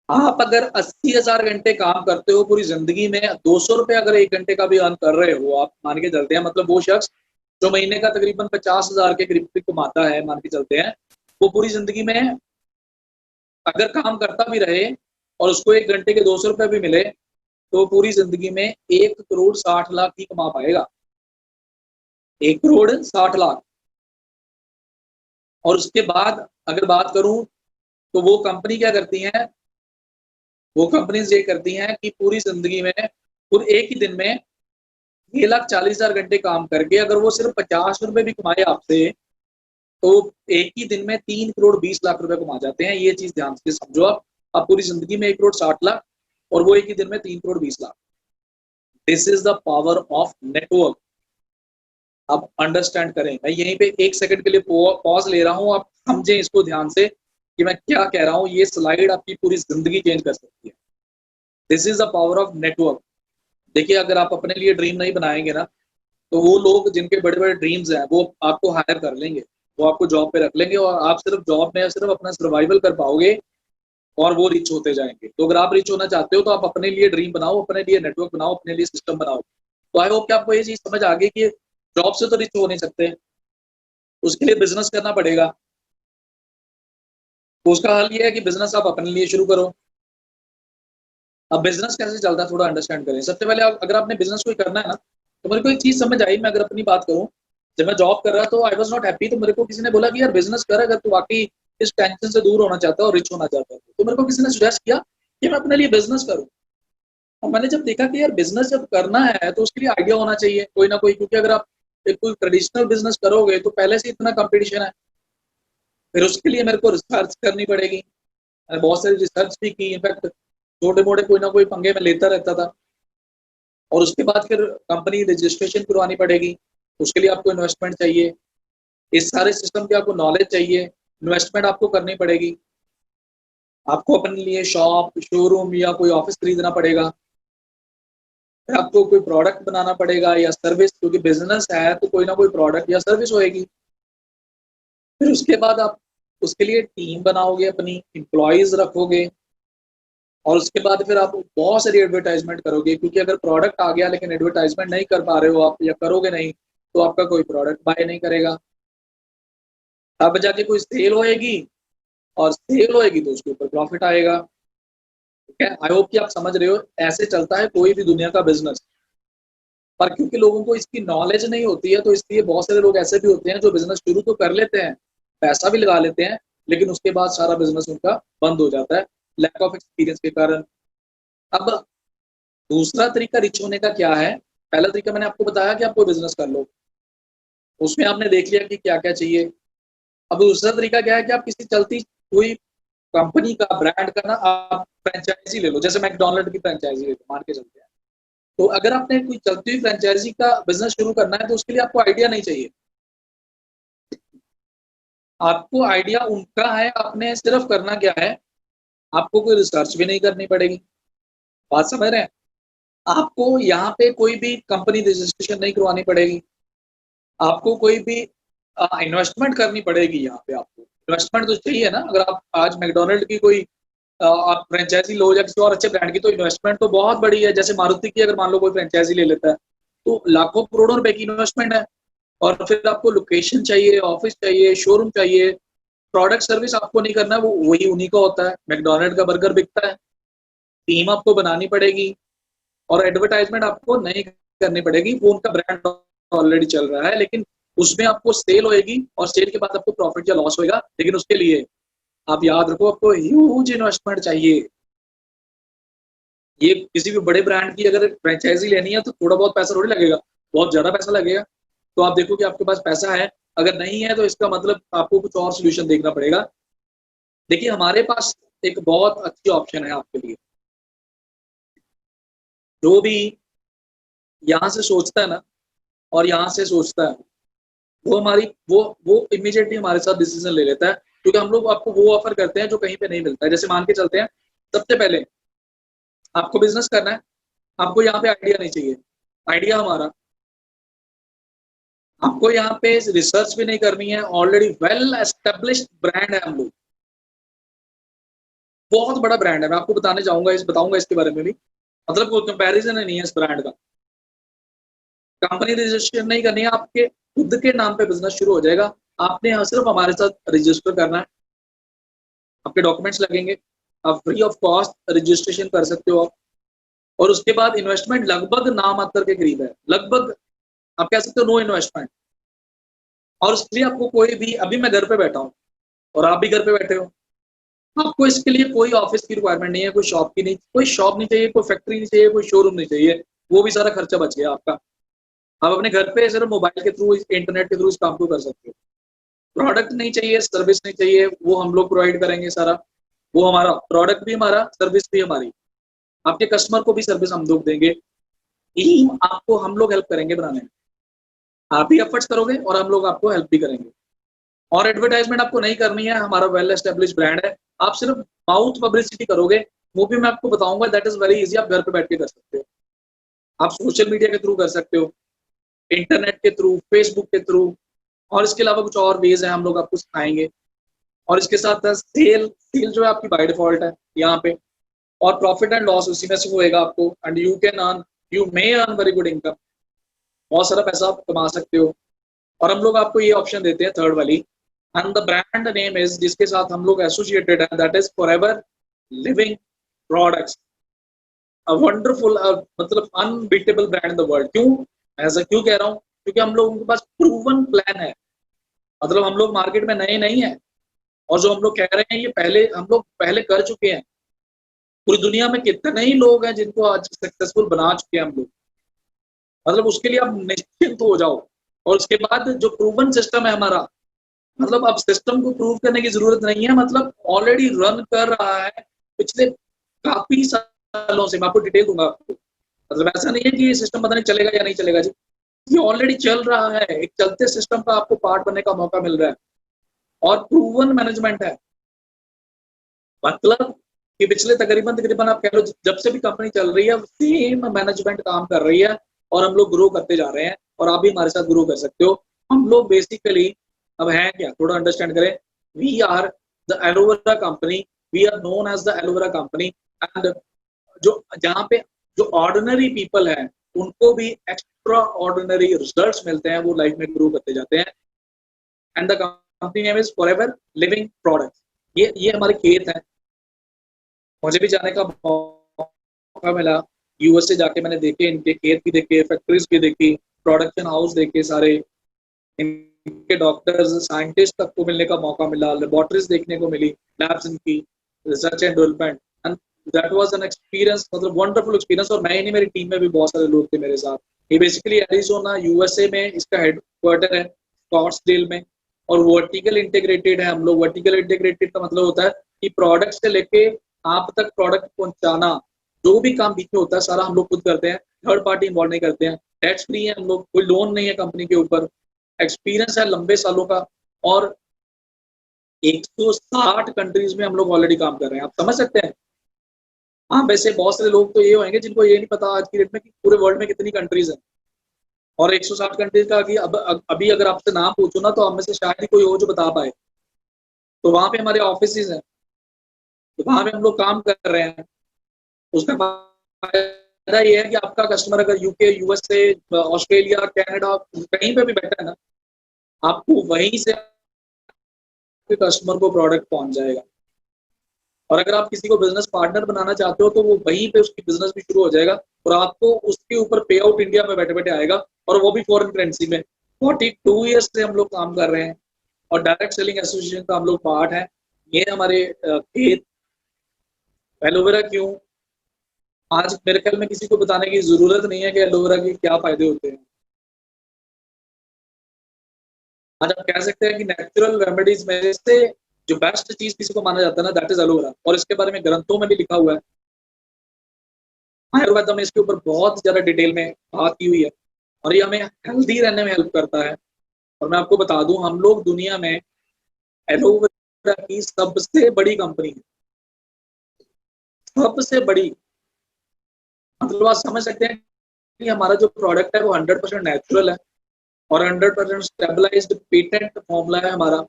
आप अगर 80,000 घंटे काम करते हो पूरी जिंदगी में, 200 रुपए अगर एक घंटे का भी अर्न कर रहे हो, आप मान के चलते हैं, मतलब वो शख्स जो महीने का तकरीबन 50,000 के करीब कमाता है, मान के चलते हैं, वो पूरी जिंदगी में अगर काम करता भी रहे और उसको एक घंटे के 200 रुपए भी मिले, तो पूरी जिंदगी में 1,60,00,000 ही कमा पाएगा। 1,60,00,000। और उसके बाद अगर बात करूं, तो वो कंपनी क्या करती है? वो कंपनीज ये करती हैं कि पूरी जिंदगी में पूरे एक ही दिन में 6,40,000 घंटे काम करके अगर वो सिर्फ 50 रुपए भी कमाए आपसे, तो एक ही दिन में 3,20,00,000 रुपए कमा जाते हैं। ये चीज ध्यान से समझो। आप पूरी जिंदगी में 1,60,00,000 और वो एक ही दिन में 3,20,00,000। This is the power of network. आप अंडरस्टैंड करें। मैं यहीं पे एक सेकंड के लिए पॉज ले रहा हूं, आप समझें इसको ध्यान से कि मैं क्या कह रहा हूं। ये स्लाइड आपकी पूरी जिंदगी चेंज कर सकती है। This is the power of network. देखिए, अगर आप अपने लिए ड्रीम नहीं बनाएंगे ना, तो वो लोग जिनके बड़े बड़े ड्रीम्स हैं वो आपको हायर कर लेंगे, वो आपको जॉब पे रख लेंगे और आप सिर्फ जॉब में सिर्फ अपना सर्वाइवल कर पाओगे और वो रिच होते जाएंगे। तो अगर आप रिच होना चाहते हो तो आप अपने लिए ड्रीम बनाओ, अपने लिए नेटवर्क बनाओ, अपने लिए सिस्टम बनाओ। तो आई होप कि आपको ये चीज समझ आ गई कि जॉब से तो रिच हो नहीं सकते, उसके लिए बिजनेस करना पड़ेगा। तो उसका हल ये है कि बिजनेस आप अपने लिए शुरू करो। अब बिजनेस कैसे चलता है थोड़ा अंडरस्टैंड करें। सबसे पहले अगर आपने बिजनेस कोई करना है ना, तो मेरे को एक चीज समझ आई। मैं अगर अपनी बात करूं, जब मैं जॉब कर रहा तो आई वॉज नॉट हैप्पी। तो मेरे को किसी ने बोला कि यार बिजनेस कर, अगर तू वाकई इस टेंशन से दूर होना चाहता है और रिच होना चाहता है, तो मेरे को किसी ने सुजेस्ट किया कि मैं अपने लिए बिजनेस करूं। और मैंने जब देखा कि यार बिजनेस जब करना है तो उसके लिए आइडिया होना चाहिए कोई ना कोई, क्योंकि अगर आप एक कोई ट्रेडिशनल बिजनेस करोगे तो पहले से इतना कंपटीशन है। फिर उसके लिए मेरे को रिसर्च करनी पड़ेगी। मैंने बहुत सारी रिसर्च भी की, इनफैक्ट छोटे मोटे कोई ना कोई पंगे में लेता रहता था। और उसके बाद फिर कंपनी रजिस्ट्रेशन करवानी पड़ेगी, उसके लिए आपको इन्वेस्टमेंट चाहिए। इस सारे सिस्टम की आपको नॉलेज चाहिए, इन्वेस्टमेंट आपको करनी पड़ेगी। आपको अपने लिए शॉप, शोरूम या कोई ऑफिस खरीदना पड़ेगा। फिर आपको कोई प्रोडक्ट बनाना पड़ेगा या सर्विस, क्योंकि बिजनेस है तो कोई ना कोई प्रोडक्ट या सर्विस होएगी। फिर उसके बाद आप उसके लिए टीम बनाओगे, अपनी एम्प्लॉयज रखोगे और उसके बाद फिर आप बहुत सारी एडवर्टाइजमेंट करोगे, क्योंकि अगर प्रोडक्ट आ गया लेकिन एडवर्टाइजमेंट नहीं कर पा रहे हो आप या करोगे नहीं, तो आपका कोई प्रोडक्ट बाय नहीं करेगा। तब जाके कोई सेल होएगी और सेल होएगी तो उसके ऊपर प्रॉफिट आएगा। ठीक है, आई होप कि आप समझ रहे हो। ऐसे चलता है कोई भी दुनिया का बिजनेस। पर क्योंकि लोगों को इसकी नॉलेज नहीं होती है, तो इसलिए बहुत सारे लोग ऐसे भी होते हैं जो बिजनेस शुरू तो कर लेते हैं, पैसा भी लगा लेते हैं, लेकिन उसके बाद सारा बिजनेस उनका बंद हो जाता है लैक ऑफ एक्सपीरियंस के कारण। अब दूसरा तरीका रिच होने का क्या है? पहला तरीका मैंने आपको बताया कि आप कोई बिजनेस कर लो, उसमें आपने देख लिया कि क्या क्या चाहिए। अब दूसरा तरीका क्या है कि आप किसी चलती हुई कंपनी का, ब्रांड का ना आप फ्रेंचाइजी ले लो, जैसे मैकडोनल्ड की फ्रेंचाइजी ले लो, मान के चलते हैं। तो अगर आपने कोई चलती हुई फ्रेंचाइजी का बिजनेस शुरू करना है तो उसके लिए आपको आइडिया नहीं चाहिए, आपको आइडिया उनका है, आपने सिर्फ करना क्या है, आपको कोई रिसर्च भी नहीं करनी पड़ेगी। बात समझ रहे हैं? आपको यहाँ पे कोई भी कंपनी रजिस्ट्रेशन नहीं करवानी पड़ेगी, आपको कोई भी इन्वेस्टमेंट करनी पड़ेगी। यहाँ पे आपको इन्वेस्टमेंट तो चाहिए ना, अगर आप आज मैकडोनल्ड की कोई आप फ्रेंचाइजी लो या किसी और अच्छे ब्रांड की, तो इन्वेस्टमेंट तो बहुत बड़ी है। जैसे मारुति की अगर मान लो कोई फ्रेंचाइजी ले लेता है तो लाखों करोड़ों रुपए की इन्वेस्टमेंट है। और फिर आपको लोकेशन चाहिए, ऑफिस चाहिए, शोरूम चाहिए, प्रोडक्ट सर्विस आपको नहीं करना है, वो वही उन्हीं का होता है। मैकडोनल्ड का बर्गर बिकता है, टीम आपको बनानी पड़ेगी और एडवर्टाइजमेंट आपको नहीं करनी पड़ेगी, वो उनका ब्रांड ऑलरेडी चल रहा है। लेकिन उसमें आपको सेल होएगी और सेल के बाद आपको प्रॉफिट या लॉस होएगा, लेकिन उसके लिए आप याद रखो आपको ह्यूज इन्वेस्टमेंट चाहिए। ये किसी भी बड़े ब्रांड की अगर फ्रेंचाइजी लेनी है तो थोड़ा बहुत पैसा थोड़ी लगेगा, बहुत ज्यादा पैसा लगेगा। तो आप देखो कि आपके पास पैसा है, अगर नहीं है तो इसका मतलब आपको कुछ और सोल्यूशन देखना पड़ेगा। देखिए हमारे पास एक बहुत अच्छी ऑप्शन है आपके लिए। जो भी यहाँ से सोचता है ना और यहाँ से सोचता है, वो हमारी वो इमीडिएटली हमारे साथ डिसीजन ले लेता है, क्योंकि हम लोग आपको वो ऑफर करते हैं जो कहीं पे नहीं मिलता है। जैसे मान के चलते हैं, सबसे पहले आपको बिजनेस करना है, आपको यहाँ पे आइडिया नहीं चाहिए, आइडिया हमारा। आपको यहाँ पे रिसर्च भी नहीं करनी है, ऑलरेडी वेल एस्टेब्लिश्ड ब्रांड है हम लोग, बहुत बड़ा ब्रांड है। मैं आपको बताऊंगा इसके बारे में भी, मतलब कोई कंपैरिजन नहीं है इस ब्रांड का। कंपनी रजिस्ट्रेशन नहीं करनी है, आपके खुद के नाम पे बिजनेस शुरू हो जाएगा। आपने सिर्फ हमारे साथ रजिस्टर करना है, आपके डॉक्यूमेंट्स लगेंगे, आप फ्री ऑफ कॉस्ट रजिस्ट्रेशन कर सकते हो आप। और उसके बाद इन्वेस्टमेंट लगभग नामात्र के करीब है, लगभग आप कह सकते हो नो इन्वेस्टमेंट। और उसके लिए आपको कोई भी, अभी मैं घर पे बैठा हूँ और आप भी घर पे बैठे हो, आपको इसके लिए कोई ऑफिस की रिक्वायरमेंट नहीं है, कोई शॉप की नहीं, कोई शॉप नहीं चाहिए, कोई फैक्ट्री नहीं चाहिए, कोई शोरूम नहीं चाहिए, वो भी सारा खर्चा बच गया आपका। आप अपने घर पे सिर्फ मोबाइल के थ्रू, इंटरनेट के थ्रू इस काम को कर सकते हो। प्रोडक्ट नहीं चाहिए, सर्विस नहीं चाहिए, वो हम लोग प्रोवाइड करेंगे सारा। वो हमारा प्रोडक्ट भी हमारा, सर्विस भी हमारी, आपके कस्टमर को भी सर्विस हम लोग देंगे। टीम आपको हम लोग हेल्प करेंगे बनाने में, आप भी एफर्ट्स करोगे और हम लोग आपको हेल्प भी करेंगे। और एडवर्टाइजमेंट आपको नहीं करनी है, हमारा वेल एस्टेब्लिश ब्रांड है, आप सिर्फ माउथ पब्लिसिटी करोगे। वो भी मैं आपको बताऊंगा, दैट इज वेरी इजी, आप घर पे बैठ के कर सकते हो। आप सोशल मीडिया के थ्रू कर सकते हो, इंटरनेट के थ्रू, फेसबुक के थ्रू, और इसके अलावा कुछ और वेज है, हम लोग आपको सिखाएंगे। और इसके साथ सेल सेल जो है आपकी बाय डिफॉल्ट है यहाँ पे, और प्रॉफिट एंड लॉस उसी में से होएगा आपको। And you can earn, you may earn very good income, बहुत सारा पैसा आप कमा सकते हो। और हम लोग आपको ये ऑप्शन देते हैं, थर्ड वाली, and the brand name is, जिसके साथ हम लोग एसोसिएटेड है, that is forever living products. A wonderful, मतलब unbeatable brand in the world. क्यों ऐसा क्यों कह रहा हूँ? क्योंकि हम लोगों के पास प्रूवन प्लान है, मतलब हम लोग मार्केट में नए नहीं है, और जो हम लोग कह रहे हैं ये पहले हम लोग पहले कर चुके हैं। पूरी दुनिया में कितने ही लोग हैं जिनको आज सक्सेसफुल बना चुके हैं हम लोग, मतलब उसके लिए आप निश्चिंत हो जाओ। और उसके बाद जो प्रूवन सिस्टम है हमारा, मतलब अब सिस्टम को प्रूव करने की जरूरत नहीं है, मतलब ऑलरेडी रन कर रहा है पिछले काफी सालों से। मैं आपको डिटेल दूंगा आपको, मतलब ऐसा नहीं है कि ये सिस्टम पता नहीं चलेगा या नहीं चलेगा जी, ये ऑलरेडी चल रहा है। एक चलते सिस्टम का आपको पार्ट बनने का मौका मिल रहा है, और प्रूवन मैनेजमेंट है। मतलब कि पिछले तकरीबन तकरीबन आप कह लो जब से भी कंपनी चल रही है, सेम मैनेजमेंट काम कर रही है, और हम लोग ग्रो करते जा रहे हैं, और आप भी हमारे साथ ग्रो कर सकते हो। हम लोग बेसिकली अब है क्या, थोड़ा अंडरस्टैंड करें। We are the aloe vera company, we are known as the aloe vera company. एंड जो जहाँ पे जो ऑर्डिनरी पीपल है उनको भी एक्स्ट्रा ऑर्डिनरी रिजल्ट्स मिलते हैं, वो लाइफ में ग्रो करते जाते हैं। And the company name is forever living products. ये हमारे खेत हैं, मुझे भी जाने का मौका मिला, यूएसए जाके मैंने देखे, इनके खेत भी देखे, फैक्ट्रीज भी देखी, प्रोडक्शन हाउस देखे सारे, इनके डॉक्टर्स साइंटिस्ट तक को मिलने का मौका मिला, लेबोरेटरीज देखने को मिली, लैब्स इनकी, research and development. And that was an experience, मतलब वंडरफुल एक्सपीरियंस। और मैं ही नहीं, मेरी टीम में भी बहुत सारे लोग थे मेरे साथ। ये बेसिकली एरिजोना यूएसए में इसका हेडक्वार्टर है, स्कॉट्सडेल में। और वर्टिकल इंटीग्रेटेड है हम लोग। वर्टिकल इंटीग्रेटेड का मतलब होता है कि प्रोडक्ट से लेके आप तक प्रोडक्ट पहुंचाना, जो भी काम पीछे होता है सारा हम लोग खुद करते हैं, थर्ड पार्टी इन्वॉल्व नहीं करते हैं। टैक्स फ्री है हम लोग, कोई लोन नहीं है कंपनी के ऊपर, एक्सपीरियंस है लंबे सालों का, और 160 कंट्रीज में हम लोग ऑलरेडी काम कर रहे हैं। आप समझ सकते हैं। हाँ, वैसे बहुत सारे लोग तो ये होंगे जिनको ये नहीं पता आज की डेट में कि पूरे वर्ल्ड में कितनी कंट्रीज है, और 160 कंट्रीज का कि अभी अगर आपसे नाम पूछो ना तो हम में से शायद ही कोई हो जो बता पाए। तो वहां पे हमारे ऑफिस हैं, तो वहां पे हम लोग काम कर रहे हैं। उसका फायदा ये है कि आपका कस्टमर अगर यूके, यूएसए, ऑस्ट्रेलिया, कनाडा, कहीं पे भी बैठा है ना, आपको वहीं से कस्टमर को प्रोडक्ट पहुंच जाएगा। और अगर आप किसी को बिजनेस पार्टनर बनाना चाहते हो तो वो वहीं पे उसकी बिजनेस भी शुरू हो जाएगा, और आपको उसके ऊपर पे आउट इंडिया में बैठे बैठे आएगा, और वो भी फॉरेन करेंसी में। 42 ईयर्स से हम लोग काम कर रहे हैं, और डायरेक्ट सेलिंग एसोसिएशन का हम लोग पार्ट है। ये हमारे खेत। एलोवेरा क्यों, आज मेरे ख्याल में किसी को बताने की जरूरत नहीं है कि एलोवेरा के क्या फायदे होते हैं। आज आप कह सकते हैं कि नेचुरल रेमेडीज में से जो बेस्ट चीज किसी को माना जाता है ना, दैट इज एलोवेरा, और इसके बारे में ग्रंथों में भी लिखा हुआ है। आयुर्वेद में इसके ऊपर बहुत ज्यादा डिटेल में बात की हुई है, और ये हमें हेल्दी रहने में हेल्प करता है। और मैं आपको बता दूं, हम लोग दुनिया में एलोवेरा की सबसे बड़ी कंपनी है, सबसे बड़ी। मतलब आप समझ सकते हैं कि हमारा जो प्रोडक्ट है वो 100% नेचुरल है, और 100% स्टेबलाइज्ड पेटेंट फॉर्मूला है हमारा,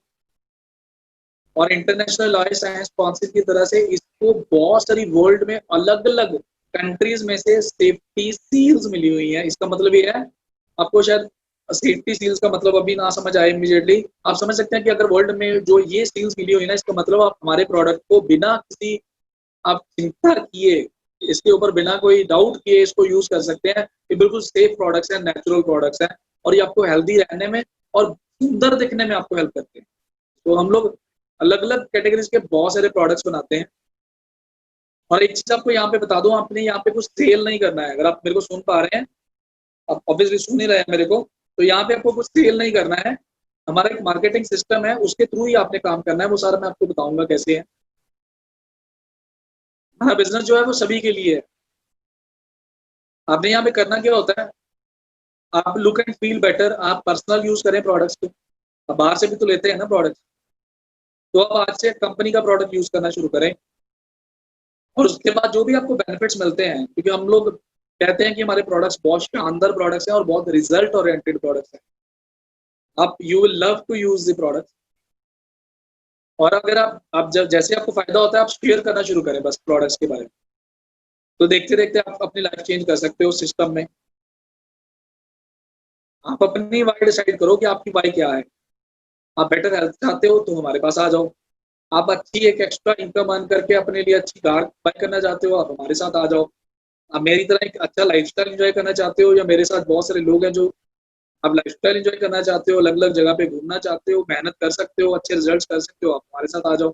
और इंटरनेशनल लॉ साइंस काउंसिल की तरह से इसको बहुत सारी वर्ल्ड में अलग अलग कंट्रीज में से सेफ्टी सील्स मिली हुई है। इसका मतलब ये है, आपको शायद सेफ्टी सील्स का मतलब अभी ना समझ आए इमीडिएटली, आप समझ सकते हैं कि अगर वर्ल्ड में जो ये सील्स मिली हुई है ना, इसका मतलब आप हमारे प्रोडक्ट को बिना किसी आप चिंता किए, इसके ऊपर बिना कोई डाउट किए इसको यूज कर सकते हैं। ये बिल्कुल सेफ प्रोडक्ट्स हैं, नेचुरल प्रोडक्ट्स हैं, और ये आपको हेल्दी रहने में और सुंदर दिखने में आपको हेल्प करते हैं। तो हम लोग अलग अलग कैटेगरीज के बहुत सारे प्रोडक्ट्स बनाते हैं। और एक चीज आपको यहाँ पे बता दूं, आपने यहाँ पे कुछ सेल नहीं करना है। अगर आप मेरे को सुन पा रहे हैं, आप ऑब्वियसली सुन ही रहे हैं मेरे को, तो यहाँ पे आपको कुछ सेल नहीं करना है। हमारा एक मार्केटिंग सिस्टम है, उसके थ्रू ही आपने काम करना है। वो सारा मैं आपको बताऊंगा कैसे है। हमारा बिजनेस जो है वो सभी के लिए है। आपने यहाँ पे करना क्या होता है, आप लुक एंड फील बेटर, आप पर्सनल यूज करें प्रोडक्ट्स को। अब बाहर से भी तो लेते हैं ना प्रोडक्ट्स, तो आप आज से कंपनी का प्रोडक्ट यूज करना शुरू करें। और उसके बाद जो भी आपको बेनिफिट्स मिलते हैं, क्योंकि हम लोग कहते हैं कि हमारे प्रोडक्ट्स बहुत शानदार प्रोडक्ट्स हैं और बहुत रिजल्ट ओरिएंटेड प्रोडक्ट्स हैं। आप you will love to use the products. और अगर आप जब जैसे आपको फायदा होता है, आप शेयर करना शुरू करें बस प्रोडक्ट्स के बारे में, तो देखते देखते आप अपनी लाइफ चेंज कर सकते हो सिस्टम में। आप अपनी वाई डिसाइड करो कि आपकी वाई क्या है। आप बेटर हेल्थ चाहते हो तो हमारे पास आ जाओ। आप अच्छी एक एक्स्ट्रा इनकम अर्न करके अपने लिए अच्छी कार बाय करना चाहते हो, आप हमारे साथ आ जाओ। आप मेरी तरह एक अच्छा लाइफस्टाइल एंजॉय करना चाहते हो, या मेरे साथ बहुत सारे लोग हैं जो आप लाइफस्टाइल एंजॉय करना चाहते हो, अलग अलग जगह पे घूमना चाहते हो, मेहनत कर सकते हो, अच्छे रिजल्ट्स कर सकते हो, आप हमारे साथ आ जाओ।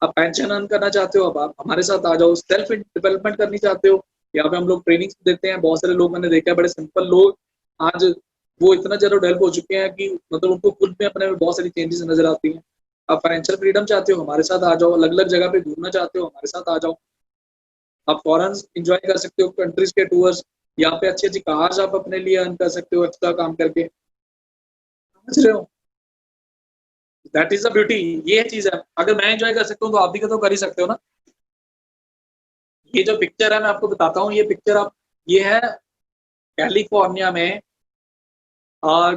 आप पेंशन अर्न करना चाहते हो, अब आप हमारे साथ आ जाओ। सेल्फ डेवलपमेंट करनी चाहते हो, यहाँ पे हम लोग ट्रेनिंग देते हैं। बहुत सारे लोग मैंने देखा है, बड़े सिंपल लोग आज वो इतना ज्यादा डेवलप हो चुके हैं कि मतलब उनको खुद में अपने में बहुत सारी चेंजेस नजर आती हैं। आप फाइनेंशियल फ्रीडम चाहते हो, हमारे साथ आ जाओ। अलग अलग जगह पे घूमना चाहते हो, हमारे साथ आ जाओ। आप फॉरेन इंजॉय कर सकते हो, कंट्रीज के टूर्स, यहाँ पे अच्छी अच्छी कार्स आप अपने लिए अर्न कर सकते हो एक्स्ट्रा काम करके। समझ रहे हो, दैट इज द ब्यूटी। ये चीज है, अगर मैं एंजॉय कर सकता हूँ तो आप भी तो कर ही सकते हो ना। ये जो पिक्चर है मैं आपको बताता हूँ, ये पिक्चर आप, ये है कैलिफोर्निया में और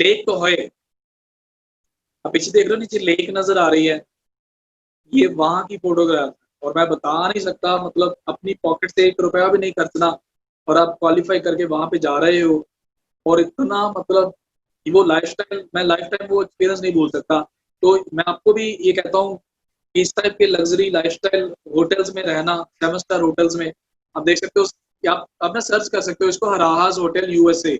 लेक तो है, आप पीछे देख रहे हो नीचे लेक नजर आ रही है, ये वहां की फोटोग्राफ है। और मैं बता नहीं सकता, मतलब अपनी पॉकेट से 1 रुपया भी नहीं खर्चना, और आप क्वालिफाई करके वहां पे जा रहे हो, और इतना मतलब वो लाइफस्टाइल, मैं लाइफ टाइम वो एक्सपीरियंस नहीं भूल सकता। तो मैं आपको भी ये कहता हूँ कि इस टाइप के लग्जरी लाइफस्टाइल होटल्स में रहना, 7 स्टार होटल्स में, आप देख सकते हो कि आप ना सर्च कर सकते हो इसको, हराहाज होटल यूएसए,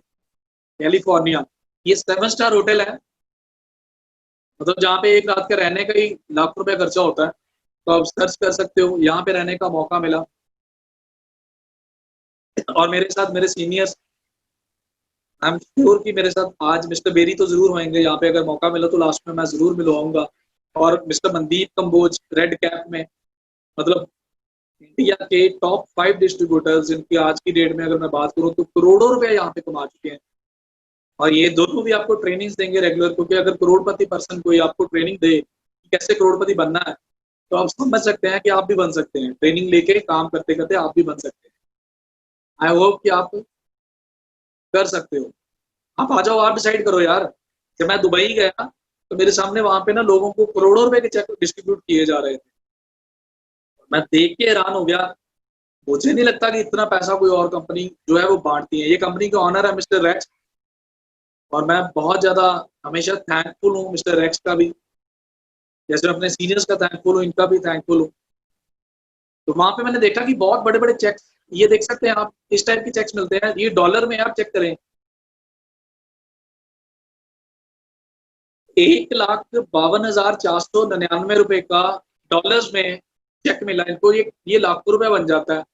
कैलिफोर्निया। ये 7 स्टार होटल है, मतलब जहाँ पे एक रात का रहने का ही लाख रुपया खर्चा होता है। तो आप सर्च कर सकते हो, यहाँ पे रहने का मौका मिला। और मेरे साथ मेरे सीनियर्स आई एम श्योर कि मेरे साथ आज मिस्टर बेरी तो जरूर होंगे यहाँ पे, अगर मौका मिला तो लास्ट में मैं जरूर मिलवाऊंगा। और mister Mandeep Kamboj red cap में, मतलब इंडिया के टॉप 5 डिस्ट्रीब्यूटर्स जिनकी आज की डेट में अगर मैं बात करूं तो करोड़ों रुपए यहाँ पे कमा चुके हैं। और ये दोनों भी आपको ट्रेनिंग्स देंगे रेगुलर, क्योंकि अगर करोड़पति पर्सन कोई आपको ट्रेनिंग दे कि कैसे करोड़पति बनना है, तो आप समझ सकते हैं कि आप भी बन सकते हैं। ट्रेनिंग लेके काम करते करते आप भी बन सकते हैं। आई होप कि आप कर सकते हो। आप आ जाओ, आप डिसाइड करो यार। जब मैं दुबई गया तो मेरे सामने वहां पे ना लोगों को करोड़ों रुपए के चेक डिस्ट्रीब्यूट किए जा रहे थे। मैं देख के हैरान हो गया। मुझे नहीं लगता कि इतना पैसा कोई और कंपनी जो है वो बांटती है। ये कंपनी का ऑनर है मिस्टर रेक्स, और मैं बहुत ज्यादा हमेशा थैंकफुल हूँ मिस्टर रेक्स का भी, जैसे मैं अपने सीनियर्स का थैंकफुल हूँ, इनका भी थैंकफुल हूँ। तो वहां पे मैंने देखा कि बहुत बड़े बड़े चेक्स, ये देख सकते हैं आप, इस टाइप के चेक्स मिलते हैं। ये डॉलर में आप चेक करें, 1,52,499 का डॉलर्स में चेक मिला इनको। ये लाखों रुपए बन जाता है।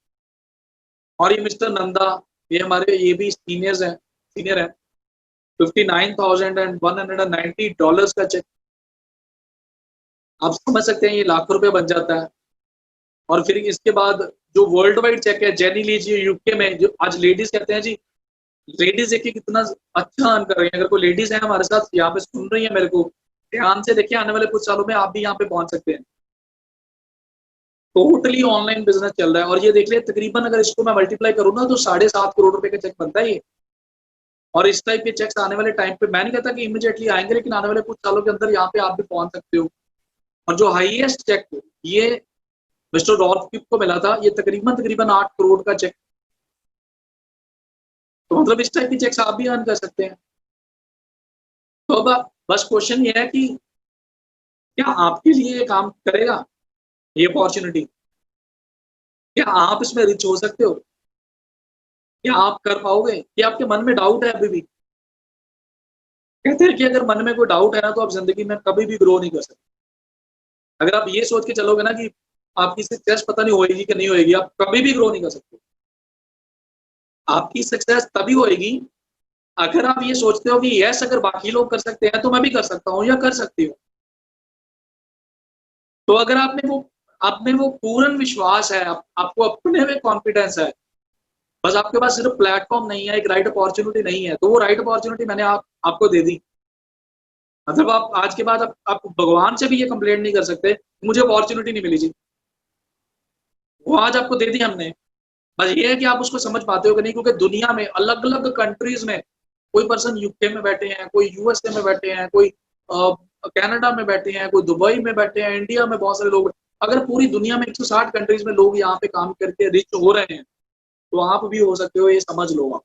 और ये मिस्टर नंदा, ये हमारे ये भी सीनियर है। $59,190 का चेक, आप समझ सकते हैं ये लाखों रुपए बन जाता है। और फिर इसके बाद जो वर्ल्ड वाइड चेक है, जेनी लीजिए यूके में, जो आज लेडीज कहते हैं जी, लेडीज देखिए कितना अच्छा अर्न कर रही है। अगर कोई लेडीज है हमारे साथ यहाँ पे सुन रही है मेरे को, ध्यान से देखिए, आने वाले कुछ सालों में आप भी यहाँ पे पहुंच सकते हैं। टोटली ऑनलाइन बिजनेस चल रहा है। और ये देख लिया, तकरीबन अगर इसको मैं मल्टीप्लाई करूँ ना तो 7.5 करोड़ रुपए का चेक बनता है ये। और इस टाइप के चेक्स आने वाले टाइम पे, मैं नहीं कहता कि इमीडिएटली आएंगे, लेकिन आने वाले कुछ सालों के अंदर यहाँ पे आप भी पहुंच सकते हो। और जो हाईएस्ट चेक ये मिस्टर डॉल्फ को मिला था, ये तकरीबन तकरीबन 8 करोड़ का चेक। तो मतलब इस टाइप के चेक्स आप भी अर्न कर सकते हैं। तो अब बस क्वेश्चन ये है कि क्या आपके लिए ये काम करेगा, ये अपॉर्चुनिटी? क्या आप इसमें रिच हो सकते हो? क्या आप कर पाओगे? क्या आपके मन में डाउट है अभी भी? कहते हैं कि अगर मन में कोई डाउट है ना, तो आप जिंदगी में कभी भी ग्रो नहीं कर सकते। अगर आप ये सोच के चलोगे ना कि आपकी सक्सेस पता नहीं होएगी कि नहीं होएगी, आप कभी भी ग्रो नहीं कर सकते। आपकी सक्सेस तभी होएगी अगर आप ये सोचते हो कि यस, अगर बाकी लोग कर सकते हैं तो मैं भी कर सकता हूँ या कर सकती हूँ। तो अगर आप में वो पूर्ण विश्वास है, आपको अपने में कॉन्फिडेंस है, बस आपके पास सिर्फ प्लेटफॉर्म नहीं है, एक राइट अपॉर्चुनिटी नहीं है, तो वो राइट अपॉर्चुनिटी मैंने आपको दे दी। मतलब आप आज के बाद आप भगवान से भी ये कंप्लेंट नहीं कर सकते मुझे अपॉर्चुनिटी नहीं मिली जी, वो आज आपको दे दी हमने। बस ये है कि आप उसको समझ पाते हो कि नहीं, क्योंकि दुनिया में अलग अलग कंट्रीज में, कोई पर्सन यूके में बैठे हैं, कोई यूएसए में बैठे हैं, कोई कनाडा में बैठे हैं, कोई दुबई में बैठे हैं, इंडिया में बहुत सारे लोग। अगर पूरी दुनिया में 160 कंट्रीज में लोग यहाँ पे काम करके रिच हो रहे हैं, तो आप भी हो सकते हो, ये समझ लो आप।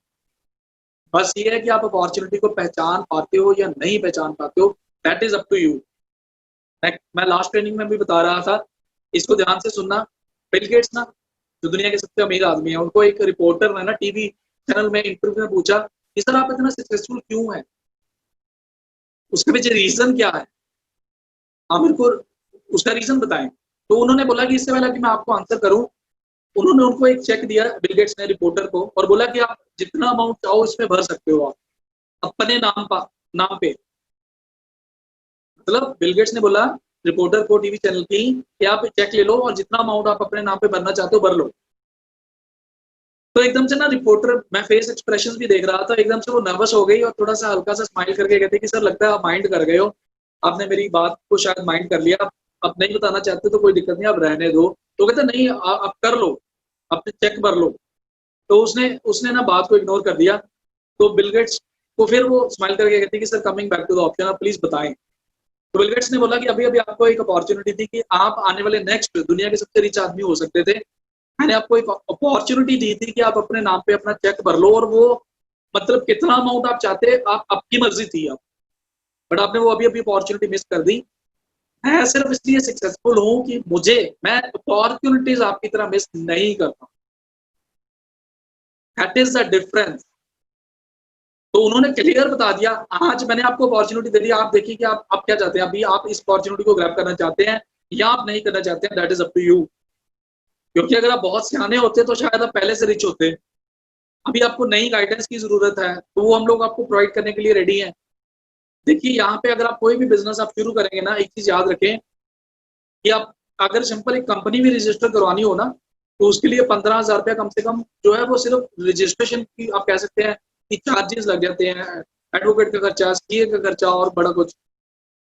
बस ये है कि आप अपॉर्चुनिटी को पहचान पाते हो या नहीं पहचान पाते हो, that is up to you. मैं लास्ट ट्रेनिंग में भी बता रहा था, इसको ध्यान से सुनना। बिल गेट्स ना, जो दुनिया के सबसे अमीर आदमी है, उनको एक रिपोर्टर ने ना टीवी चैनल में इंटरव्यू में पूछा कि सर आप इतना सक्सेसफुल क्यों है, उसके पीछे रीजन क्या है, आप मेरे को उसका रीजन बताएं। तो उन्होंने बोला कि इससे पहले कि मैं आपको आंसर करूं, उन्होंने उनको एक चेक दिया, बिल गेट्स ने रिपोर्टर को, और बोला कि आप जितना अमाउंट चाहो इसमें भर सकते हो, आप अपने नाम पे। मतलब बिल गेट्स ने बोला रिपोर्टर को टीवी चैनल की कि आप चेक ले लो और जितना अमाउंट आप अपने नाम पे भरना चाहते हो भर लो। तो एकदम से ना रिपोर्टर, मैं फेस एक्सप्रेशन भी देख रहा था, एकदम से वो नर्वस हो गई और थोड़ा सा हल्का सा स्माइल करके कहते कि सर लगता है आप माइंड कर गए हो, आपने मेरी बात को शायद माइंड कर लिया, आप नहीं बताना चाहते तो कोई दिक्कत नहीं, आप रहने दो। तो कहते नहीं, आप कर लो, अपने चेक भर लो। तो उसने उसने ना बात को इग्नोर कर दिया। तो बिल गेट्स को फिर वो स्माइल करके कहती कि sir coming back to the option, आप प्लीज बताएं। तो बिल गेट्स ने बोला कि अभी अभी आपको एक अपॉर्चुनिटी थी कि आप आने वाले नेक्स्ट दुनिया के सबसे रिच आदमी हो सकते थे। मैंने आपको एक अपॉर्चुनिटी दी थी कि आप अपने नाम पे अपना चेक भर लो, और वो मतलब कितना अमाउंट आप चाहते, आप आपकी मर्जी थी आप, बट आपने वो अभी अभी अपॉर्चुनिटी मिस कर दी। मैं सिर्फ इसलिए सक्सेसफुल हूं कि मैं अपॉर्चुनिटीज आपकी तरह मिस नहीं करता। That is the difference. तो उन्होंने क्लियर बता दिया। आज मैंने आपको अपॉर्चुनिटी दे दी, आप देखिए कि आप क्या चाहते हैं, अभी आप इस अपॉर्चुनिटी को ग्रैब करना चाहते हैं या आप नहीं करना चाहते हैं, that is up to you. क्योंकि अगर आप बहुत सियाने होते तो शायद आप पहले से रिच होते, अभी आपको नई गाइडेंस की जरूरत है तो वो हम लोग आपको प्रोवाइड करने के लिए रेडी हैं। देखिए यहाँ पे अगर आप कोई भी बिजनेस आप शुरू करेंगे ना, एक चीज याद रखें कि आप अगर सिंपल एक कंपनी भी रजिस्टर करवानी हो ना, तो उसके लिए 15,000 रुपया कम से कम जो है वो सिर्फ रजिस्ट्रेशन की आप कह सकते हैं कि चार्जेस लग जाते हैं, एडवोकेट का खर्चा, सीए का खर्चा और बड़ा कुछ।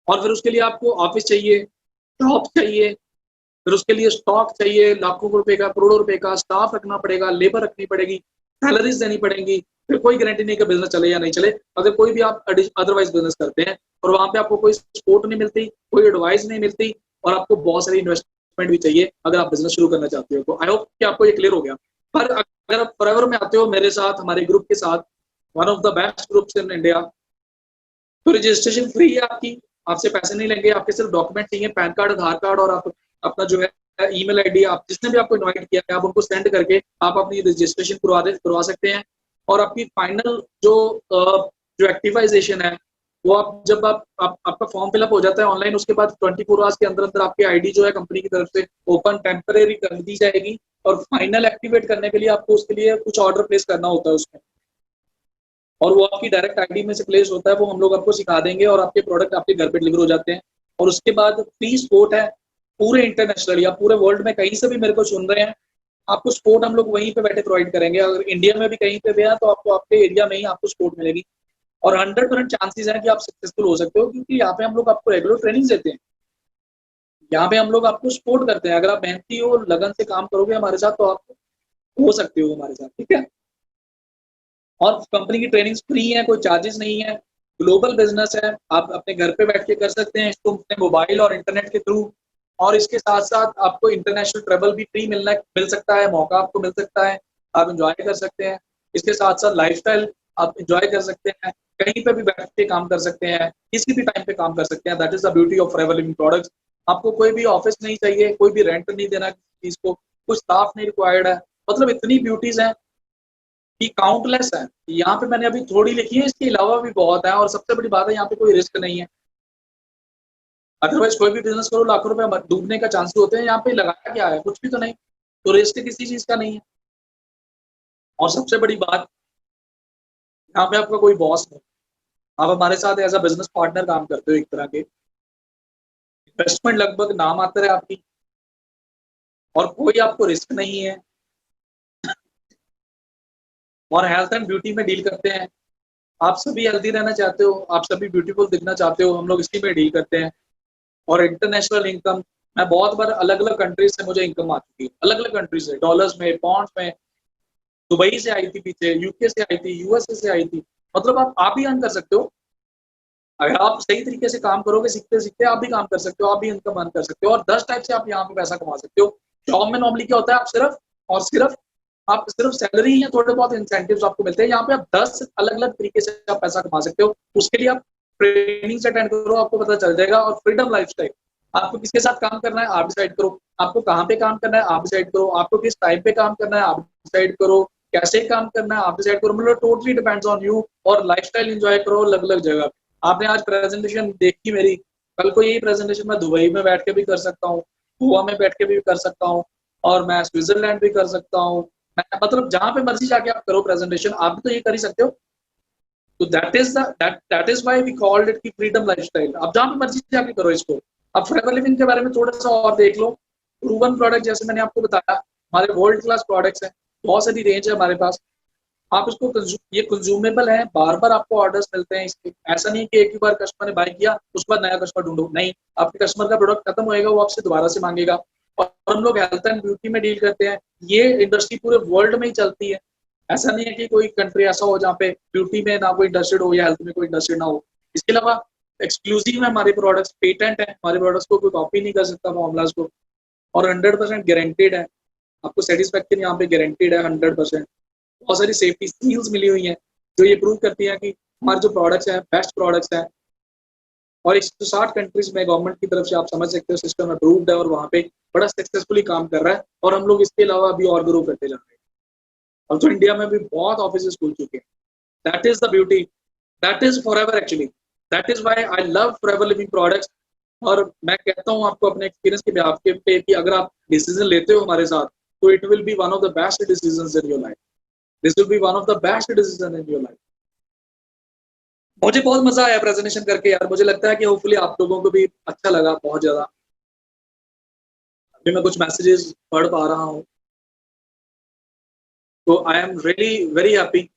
और फिर उसके लिए आपको ऑफिस चाहिए, शॉप चाहिए, फिर उसके लिए स्टॉक चाहिए, लाखों रुपए का, करोड़ों रुपए का, स्टाफ रखना पड़ेगा, लेबर रखनी पड़ेगी, सैलरीज देनी पड़ेंगी। फिर कोई गारंटी नहीं कि बिजनेस चले या नहीं चले। अगर कोई भी आप अदरवाइज बिजनेस करते हैं और वहां पे आपको कोई सपोर्ट नहीं मिलती, कोई एडवाइस नहीं मिलती, और आपको बहुत सारी इन्वेस्टमेंट भी चाहिए अगर आप बिजनेस शुरू करना चाहते हो। तो आई होप कि आपको ये क्लियर हो गया। पर अगर आप फॉरएवर में आते हो मेरे साथ, हमारे ग्रुप के साथ, one of the best groups in India, तो रजिस्ट्रेशन फ्री है आपकी, आपसे पैसे नहीं लेंगे, आपके सिर्फ डॉक्यूमेंट चाहिए, पैन कार्ड, आधार कार्ड, और आप अपना जो है ईमेल आईडी, आप जिसने भी आपको इनवाइट किया है आप उनको सेंड करके आप अपनी रजिस्ट्रेशन करवा सकते हैं। और आपकी फाइनल जो एक्टिवाइजेशन है वो आप जब आपका फॉर्म फिलअप हो जाता है ऑनलाइन, उसके बाद 24 आवर्स के अंदर अंदर आपकी आईडी जो है कंपनी की तरफ से ओपन टेम्परेरी कर दी जाएगी। और फाइनल एक्टिवेट करने के लिए आपको उसके लिए कुछ ऑर्डर प्लेस करना होता है उसमें, और वो आपकी डायरेक्ट आईडी में से प्लेस होता है, वो हम लोग आपको सिखा देंगे और आपके प्रोडक्ट आपके घर पे डिलीवर हो जाते हैं। और उसके बाद फ्री सपोर्ट है पूरे इंटरनेशनल या पूरे वर्ल्ड में, कहीं से भी मेरे को सुन रहे हैं, आपको सपोर्ट हम लोग वहीं पे बैठे प्रोवाइड करेंगे। अगर इंडिया में भी कहीं पे भी है तो आपको आपके एरिया में ही आपको सपोर्ट मिलेगी, और 100% चांसेस हैं कि आप सक्सेसफुल हो सकते हो, क्योंकि यहाँ पे हम लोग आपको रेगुलर ट्रेनिंग देते हैं, यहाँ पे हम लोग आपको सपोर्ट करते हैं। अगर आप मेहनती हो, लगन से काम करोगे हमारे साथ, तो आप हो सकते हो हमारे साथ, ठीक है। और कंपनी की ट्रेनिंग फ्री है, कोई चार्जेस नहीं है, ग्लोबल बिजनेस है, आप अपने घर पे बैठ के कर सकते हैं इसको अपने मोबाइल और इंटरनेट के थ्रू। और इसके साथ साथ आपको इंटरनेशनल ट्रेवल भी फ्री मिल सकता है, मौका आपको मिल सकता है, आप इंजॉय कर सकते हैं। इसके साथ साथ लाइफस्टाइल आप इंजॉय कर सकते हैं, कहीं पे भी बैठ के काम कर सकते हैं, किसी भी टाइम पे काम कर सकते हैं। That is the beauty of forever living products. आपको कोई भी ऑफिस नहीं चाहिए, कोई भी रेंट नहीं देना किसी चीज को, कुछ स्टाफ नहीं रिक्वायर्ड है, मतलब इतनी ब्यूटीज हैं कि काउंटलेस है। यहाँ पे मैंने अभी थोड़ी लिखी है, इसके अलावा भी बहुत है। और सबसे बड़ी बात है, यहाँ पे कोई रिस्क नहीं है। अदरवाइज कोई भी बिजनेस करो लाखों रुपए डूबने का चांसेस होते हैं, यहाँ पे लगाया क्या है, कुछ भी तो नहीं, तो रिस्क किसी चीज का नहीं है। और सबसे बड़ी बात, यहाँ पे आपका कोई बॉस नहीं, आप हमारे साथ एज अ बिजनेस पार्टनर काम करते हो एक तरह के। इन्वेस्टमेंट लगभग नाम आता है आपकी, और कोई आपको रिस्क नहीं है। और हेल्थ एंड ब्यूटी में डील करते हैं, आप सभी हेल्दी रहना चाहते हो, आप सभी ब्यूटीफुल दिखना चाहते हो, हम लोग इसी में डील करते हैं। और इंटरनेशनल इनकम, मैं बहुत बार अलग अलग कंट्रीज से मुझे इनकम आ चुकी है, अलग अलग कंट्रीज से, डॉलर्स में, पाउंड्स में। दुबई से आई थी पीछे, यूके से आई थी, यूएसए से आई थी। मतलब आप भी अर्न कर सकते हो, अगर आप सही तरीके से काम करोगे, सीखते सीखते आप भी काम कर सकते हो, आप भी इनकम अर्न कर सकते हो। और 10 टाइप से आप यहाँ पे पैसा कमा सकते हो। जॉब में नॉर्मली क्या होता है, आप सिर्फ सैलरी या थोड़े बहुत इंसेंटिव्स आपको मिलते हैं। यहाँ पे आप 10 अलग अलग तरीके से आप पैसा कमा सकते हो। उसके लिए आप ट्रेनिंग अटेंड करो, आपको पता चल जाएगा। और फ्रीडम लाइफस्टाइल, आपको किसके साथ काम करना है आप डिसाइड करो, आपको कहाँ पे काम करना है आप डिसाइड करो, आपको किस टाइम पे काम करना है आप डिसाइड करो, कैसे काम करना है आप डिसाइड करो। मतलब टोटली डिपेंड्स ऑन यू। और लाइफस्टाइल एंजॉय करो अलग अलग जगह। आपने आज प्रेजेंटेशन देखी मेरी, कल को यही प्रेजेंटेशन मैं दुबई में बैठ के भी कर सकता हूँ, गोवा में बैठ के भी कर सकता हूँ, और मैं स्विट्जरलैंड भी कर सकता हूँ। मतलब जहां पे मर्जी जाके आप करो प्रेजेंटेशन, आप भी तो ये कर ही सकते हो। तो that is why we called it की फ्रीडम लाइफस्टाइल। आप जहां पे मर्जी जाके करो इसको। अब फॉरएवर लिविंग के बारे में थोड़ा सा और देख लो। प्रूवन प्रोडक्ट, जैसे मैंने आपको बताया, हमारे वर्ल्ड क्लास प्रोडक्ट्स हैं, बहुत सारी रेंज है हमारे पास। आप इसको ये कंज्यूमेबल है, बार बार आपको ऑर्डर्स मिलते हैं इसके। ऐसा नहीं कि एक ही बार कस्टमर ने बाय किया उसके बाद नया कस्टमर ढूंढो, नहीं। आपके कस्टमर का प्रोडक्ट खत्म होएगा, वो आपसे दोबारा से मांगेगा। और हम लोग हेल्थ एंड ब्यूटी में डील करते हैं, ये इंडस्ट्री पूरे वर्ल्ड में ही चलती है। ऐसा नहीं है कि कोई कंट्री ऐसा हो जहाँ पे ब्यूटी में ना कोई इंटरेस्टेड हो या हेल्थ में कोई इंटरेस्टेड ना हो। इसके अलावा एक्सक्लूसिव है हमारे प्रोडक्ट्स, पेटेंट है हमारे प्रोडक्ट्स को, कोई कॉपी नहीं कर सकता फॉर्मूलाज को। और 100% गारंटेड है, आपको सेटिस्फेक्शन यहाँ पे गारंटेड है 100%। बहुत सारी सेफ्टी सील्स मिली हुई हैं जो ये प्रूव करती हैं कि हमारे जो प्रोडक्ट्स हैं बेस्ट प्रोडक्ट्स हैं। और 160 कंट्रीज में गवर्नमेंट की तरफ से आप समझ सकते हो सिस्टम अप्रूव्ड है, और वहाँ पे बड़ा सक्सेसफुली काम कर रहा है। और हम लोग इसके अलावा अभी और ग्रो करते जा रहे हैं। अब तो इंडिया में भी बहुत ऑफिस खुल चुके हैं। That is the beauty, that is forever actually, that is why I love forever living products. और मैं कहता हूँ आपको अपने एक्सपीरियंस के बिहाफ पे कि अगर आप डिसीजन लेते हो हमारे साथ, तो it will be one of the best decisions in your life. This will be one of the best decision in your life. मुझे बहुत मजा आया प्रेजेंटेशन करके यार, मुझे लगता है कि होपफुली आप लोगों को भी अच्छा लगा बहुत ज्यादा। अभी मैं कुछ मैसेजेस पढ़ पा रहा हूँ, तो I am really very happy.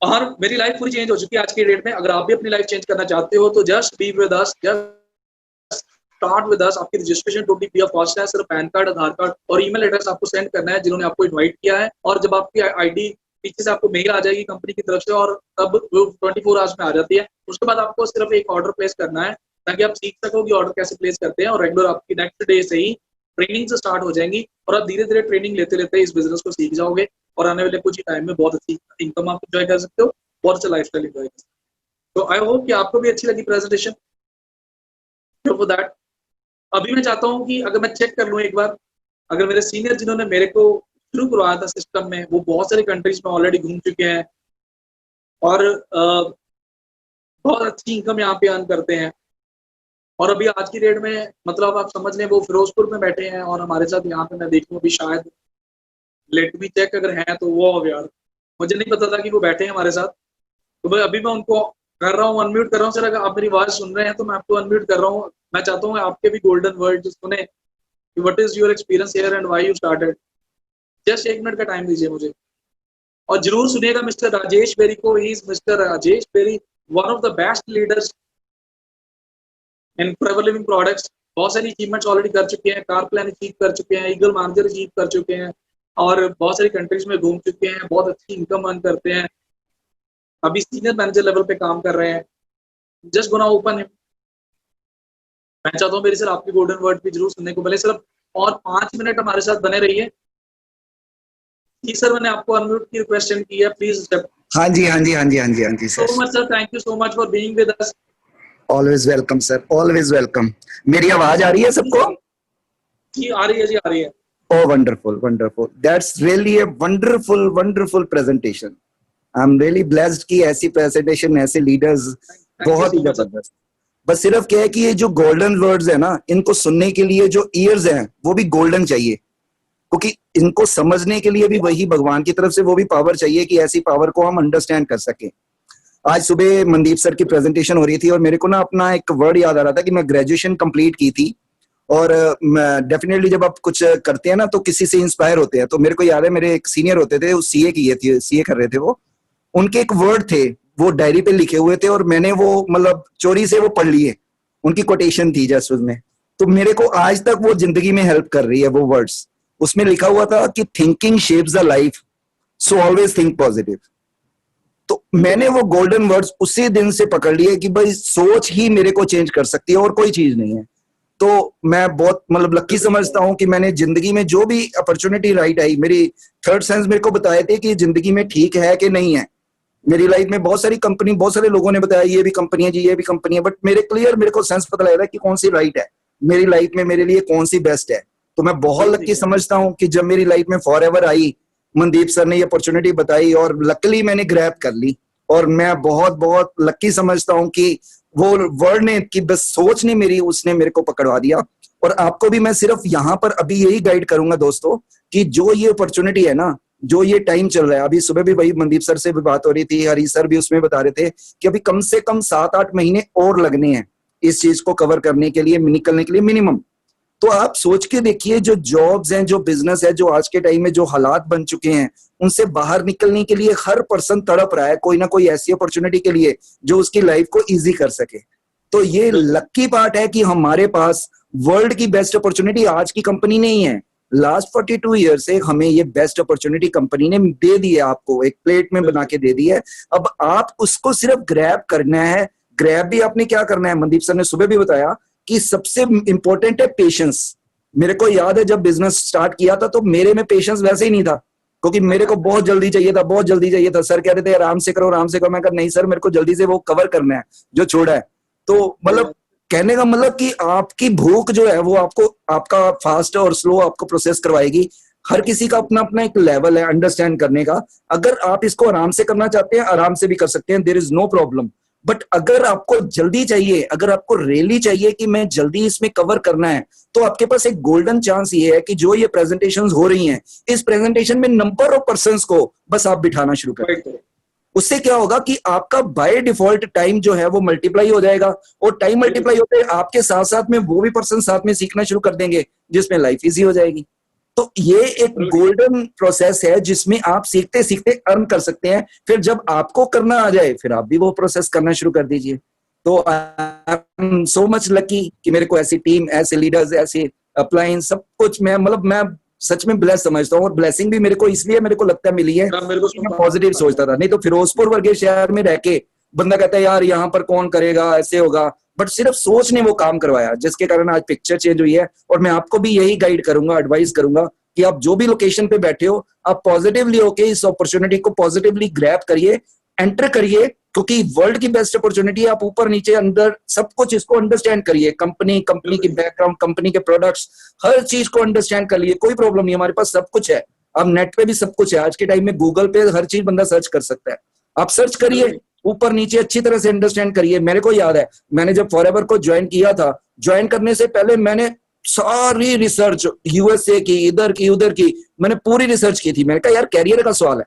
और मेरी लाइफ पूरी चेंज हो चुकी है आज की डेट में। अगर आप भी अपनी लाइफ चेंज करना चाहते हो तो just be with us, just start with us. आपकी registration totally free of cost है। सिर्फ पैन कार्ड, आधार कार्ड और ईमेल एड्रेस आपको सेंड करना है जिन्होंने आपको इनवाइट किया है, और जब आपकी आईडी पीछे से आपको मेल आ जाएगी कंपनी की तरफ से, और तब वो 24 आवर्स में आ जाती है। उसके बाद आपको सिर्फ एक ऑर्डर प्लेस करना है ताकि आप सीख सको कि ऑर्डर कैसे प्लेस करते हैं, और रेगुलर आपकी नेक्स्ट डे से ही ट्रेनिंग से स्टार्ट हो जाएंगी, और आप धीरे धीरे ट्रेनिंग लेते लेते इस बिजनेस को सीख जाओगे, और आने वाले कुछ ही टाइम में बहुत अच्छी इनकम आप एंजॉय कर सकते हो, बहुत अच्छा लाइफ स्टाइल एंजॉय कर सकते हो। तो आई होप कि आपको भी अच्छी लगी प्रेजेंटेशन। फॉर दैट अभी मैं चाहता हूँ कि अगर मैं चेक कर लूँ एक बार, अगर मेरे सीनियर जिन्होंने मेरे को शुरू करवाया था सिस्टम में, वो बहुत सारी कंट्रीज में ऑलरेडी घूम चुके हैं और बहुत अच्छी इनकम यहाँ पे अर्न करते हैं। और अभी आज की डेट में मतलब आप समझ लें वो फिरोजपुर में बैठे हैं, और हमारे साथ यहाँ पे मैं देखूँ अभी शायद लेट मी चेक अगर हैं तो वो हो यार, मुझे नहीं पता था कि वो बैठे हैं हमारे साथ। तो भाई अभी मैं उनको कर रहा हूँ, अनम्यूट कर रहा हूँ। सर अगर आप मेरी आवाज सुन रहे हैं तो मैं आपको अनम्यूट कर रहा हूँ। मैं चाहता हूँ आपके भी गोल्डन वर्ड सुने, what is your experience here and why you started. Just 1 minute का टाइम दीजिए मुझे, और जरूर सुनिएगा मिस्टर राजेश बेरी को। He is mister Rajesh Berry, one of the best leaders in Forever living Products. बहुत सारी अचीवमेंट्स ऑलरेडी कर चुके हैं, कार प्लान अचीव कर चुके हैं, ईगल मैनेजर अचीव कर चुके हैं, और बहुत सारी कंट्रीज में घूम चुके हैं, बहुत अच्छी इनकम अर्न करते हैं, अभी सीनियर मैनेजर लेवल पे काम कर रहे हैं। Just gonna open him. मैं चाहता हूँ मेरी सर आपके गोल्डन वर्ड भी जरूर सुनने को मिले। सिर्फ और 5 मिनट हमारे साथ बने रहिए। जी सर, मैंने आपको अनम्यूट की रिक्वेस्ट सेंड की है, प्लीज। हाँ जी हाँ जी हाँ जी हाँ जी हाँ जी sir. So much sir, thank you so much for being with us. Always welcome sir, always welcome. मेरी आवाज आ रही है सबको? जी आ रही है, जी आ रही है। Oh, wonderful, wonderful. That's really a wonderful, wonderful presentation. I'm really blessed कि ऐसी presentation, ऐसे leaders बहुत ही जबरदस्त। बस सिर्फ क्या है कि ये जो golden words है ना, इनको सुनने के लिए जो ears हैं, वो भी golden चाहिए, क्योंकि इनको समझने के लिए भी वही भगवान की तरफ से वो भी पावर चाहिए कि ऐसी पावर को हम अंडरस्टैंड कर सकें। आज सुबह मनदीप सर की प्रेजेंटेशन हो रही थी और मेरे को ना अपना एक वर्ड याद आ रहा था कि मैं ग्रेजुएशन कंप्लीट की थी, और डेफिनेटली जब आप कुछ करते हैं ना तो किसी से इंस्पायर होते हैं। तो मेरे को याद है मेरे एक सीनियर होते थे, वो सीए किए थे, सीए कर रहे थे, वो उनके एक वर्ड थे वो डायरी पे लिखे हुए थे, और मैंने वो मतलब चोरी से वो पढ़ लिए। उनकी कोटेशन थी जस्ट उसमें, तो मेरे को आज तक वो जिंदगी में हेल्प कर रही है वो वर्ड्स। उसमें लिखा हुआ था कि thinking shapes the life, so always think positive. तो मैंने वो गोल्डन वर्ड्स उसी दिन से पकड़ लिए कि भाई सोच ही मेरे को चेंज कर सकती है और कोई चीज नहीं है। तो मैं बहुत मतलब लकी समझता हूं कि मैंने जिंदगी में जो भी अपॉर्चुनिटी राइट आई, मेरी थर्ड सेंस मेरे को बताए थे कि जिंदगी में ठीक है कि नहीं है। मेरी लाइफ में बहुत सारी कंपनी, बहुत सारे लोगों ने बताया ये भी कंपनी है जी, ये भी कंपनी है, बट मेरे को सेंस पता लगा कि कौन सी राइट है मेरी लाइफ में, मेरे लिए कौन सी बेस्ट है। तो मैं बहुत लकी समझता हूँ कि जब मेरी लाइफ में फॉरएवर आई, मनदीप सर ने ये अपॉर्चुनिटी बताई और लकली मैंने ग्रैब कर ली। और मैं बहुत बहुत लकी समझता हूँ कि वो वर्ड ने कि बस सोच ने मेरी, उसने मेरे को पकड़वा दिया। और आपको भी मैं सिर्फ यहाँ पर अभी यही गाइड करूंगा दोस्तों कि जो ये अपॉर्चुनिटी है ना, जो ये टाइम चल रहा है, अभी सुबह भी वही मनदीप सर से भी बात हो रही थी, हरी सर भी उसमें बता रहे थे कि अभी कम से कम 7-8 महीने और लगने हैं इस चीज को कवर करने के लिए, निकलने के लिए मिनिमम। तो आप सोच के देखिए, जो जॉब्स हैं, जो बिजनेस है, जो आज के टाइम में जो हालात बन चुके हैं, उनसे बाहर निकलने के लिए हर पर्सन तड़प रहा है कोई ना कोई ऐसी अपॉर्चुनिटी के लिए जो उसकी लाइफ को इजी कर सके। तो ये लकी पार्ट है कि हमारे पास वर्ल्ड की बेस्ट अपॉर्चुनिटी आज की कंपनी नहीं है, लास्ट 42 ईयर से हमें ये बेस्ट अपॉर्चुनिटी कंपनी ने दे दी है, आपको एक प्लेट में बना के दे दी है। अब आप उसको सिर्फ ग्रैब करना है। ग्रैब भी आपने क्या करना है, मनदीप सर ने सुबह भी बताया कि सबसे इंपॉर्टेंट है पेशेंस। मेरे को याद है जब बिजनेस स्टार्ट किया था तो मेरे में पेशेंस वैसे ही नहीं था, क्योंकि मेरे को बहुत जल्दी चाहिए था, बहुत जल्दी चाहिए था। सर कह रहे थे आराम से करो, आराम से करो। मैं कहा नहीं सर, मेरे को जल्दी से वो कवर करना है जो छोड़ा है। तो मतलब कहने का मतलब कि आपकी भूख जो है वो आपको आपका फास्ट और स्लो आपको प्रोसेस करवाएगी। हर किसी का अपना अपना एक लेवल है अंडरस्टैंड करने का। अगर आप इसको आराम से करना चाहते हैं, आराम से भी कर सकते हैं, there is no problem. But अगर आपको जल्दी चाहिए, अगर आपको रियली चाहिए कि मैं जल्दी इसमें कवर करना है, तो आपके पास एक गोल्डन चांस ये है कि जो ये प्रेजेंटेशंस हो रही हैं, इस प्रेजेंटेशन में नंबर ऑफ पर्संस को बस आप बिठाना शुरू करें। उससे क्या होगा कि आपका बाय डिफॉल्ट टाइम जो है वो मल्टीप्लाई हो जाएगा, और टाइम मल्टीप्लाई होते आपके साथ साथ में वो भी पर्सन साथ में सीखना शुरू कर देंगे, जिसमें लाइफ इजी हो जाएगी। तो ये एक गोल्डन प्रोसेस है जिसमें आप सीखते सीखते अर्न कर सकते हैं। फिर जब आपको करना आ जाए, फिर आप भी वो प्रोसेस करना शुरू कर दीजिए। तो I am so much lucky कि मेरे को ऐसी टीम, ऐसे लीडर्स, ऐसे अपलाइन, सब कुछ मैं सच में ब्लेस समझता हूँ। और ब्लेसिंग भी मेरे को इसलिए मेरे को लगता है मिली है, मैं पॉजिटिव सोचता था। नहीं तो फिरोजपुर वर्गे शहर में रह के बंदा कहता है यार यहाँ पर कौन करेगा, ऐसे होगा। बट सिर्फ सोच ने वो काम करवाया, जिसके कारण आज पिक्चर चेंज हुई है। और मैं आपको भी यही गाइड करूंगा, एडवाइस करूंगा कि आप जो भी लोकेशन पे बैठे हो, आप पॉजिटिवली होके इस अपॉर्चुनिटी को पॉजिटिवली ग्रैब करिए, एंटर करिए, क्योंकि वर्ल्ड की बेस्ट अपॉर्चुनिटी है। आप ऊपर नीचे अंदर सब कुछ इसको अंडरस्टैंड करिए, कंपनी की बैकग्राउंड, कंपनी के प्रोडक्ट्स, हर चीज को अंडरस्टैंड कर लिए। कोई प्रॉब्लम नहीं, हमारे पास सब कुछ है। अब नेट पे भी सब कुछ है, आज के टाइम में गूगल पे हर चीज बंदा सर्च कर सकता है। आप सर्च करिए, ऊपर नीचे अच्छी तरह से अंडरस्टैंड करिए। मेरे को याद है, मैंने जब फॉरएवर को ज्वाइन किया था, ज्वाइन करने से पहले मैंने सारी रिसर्च यूएसए की, इधर की उधर की, मैंने पूरी रिसर्च की थी। मैंने कहा यार कैरियर का सवाल है,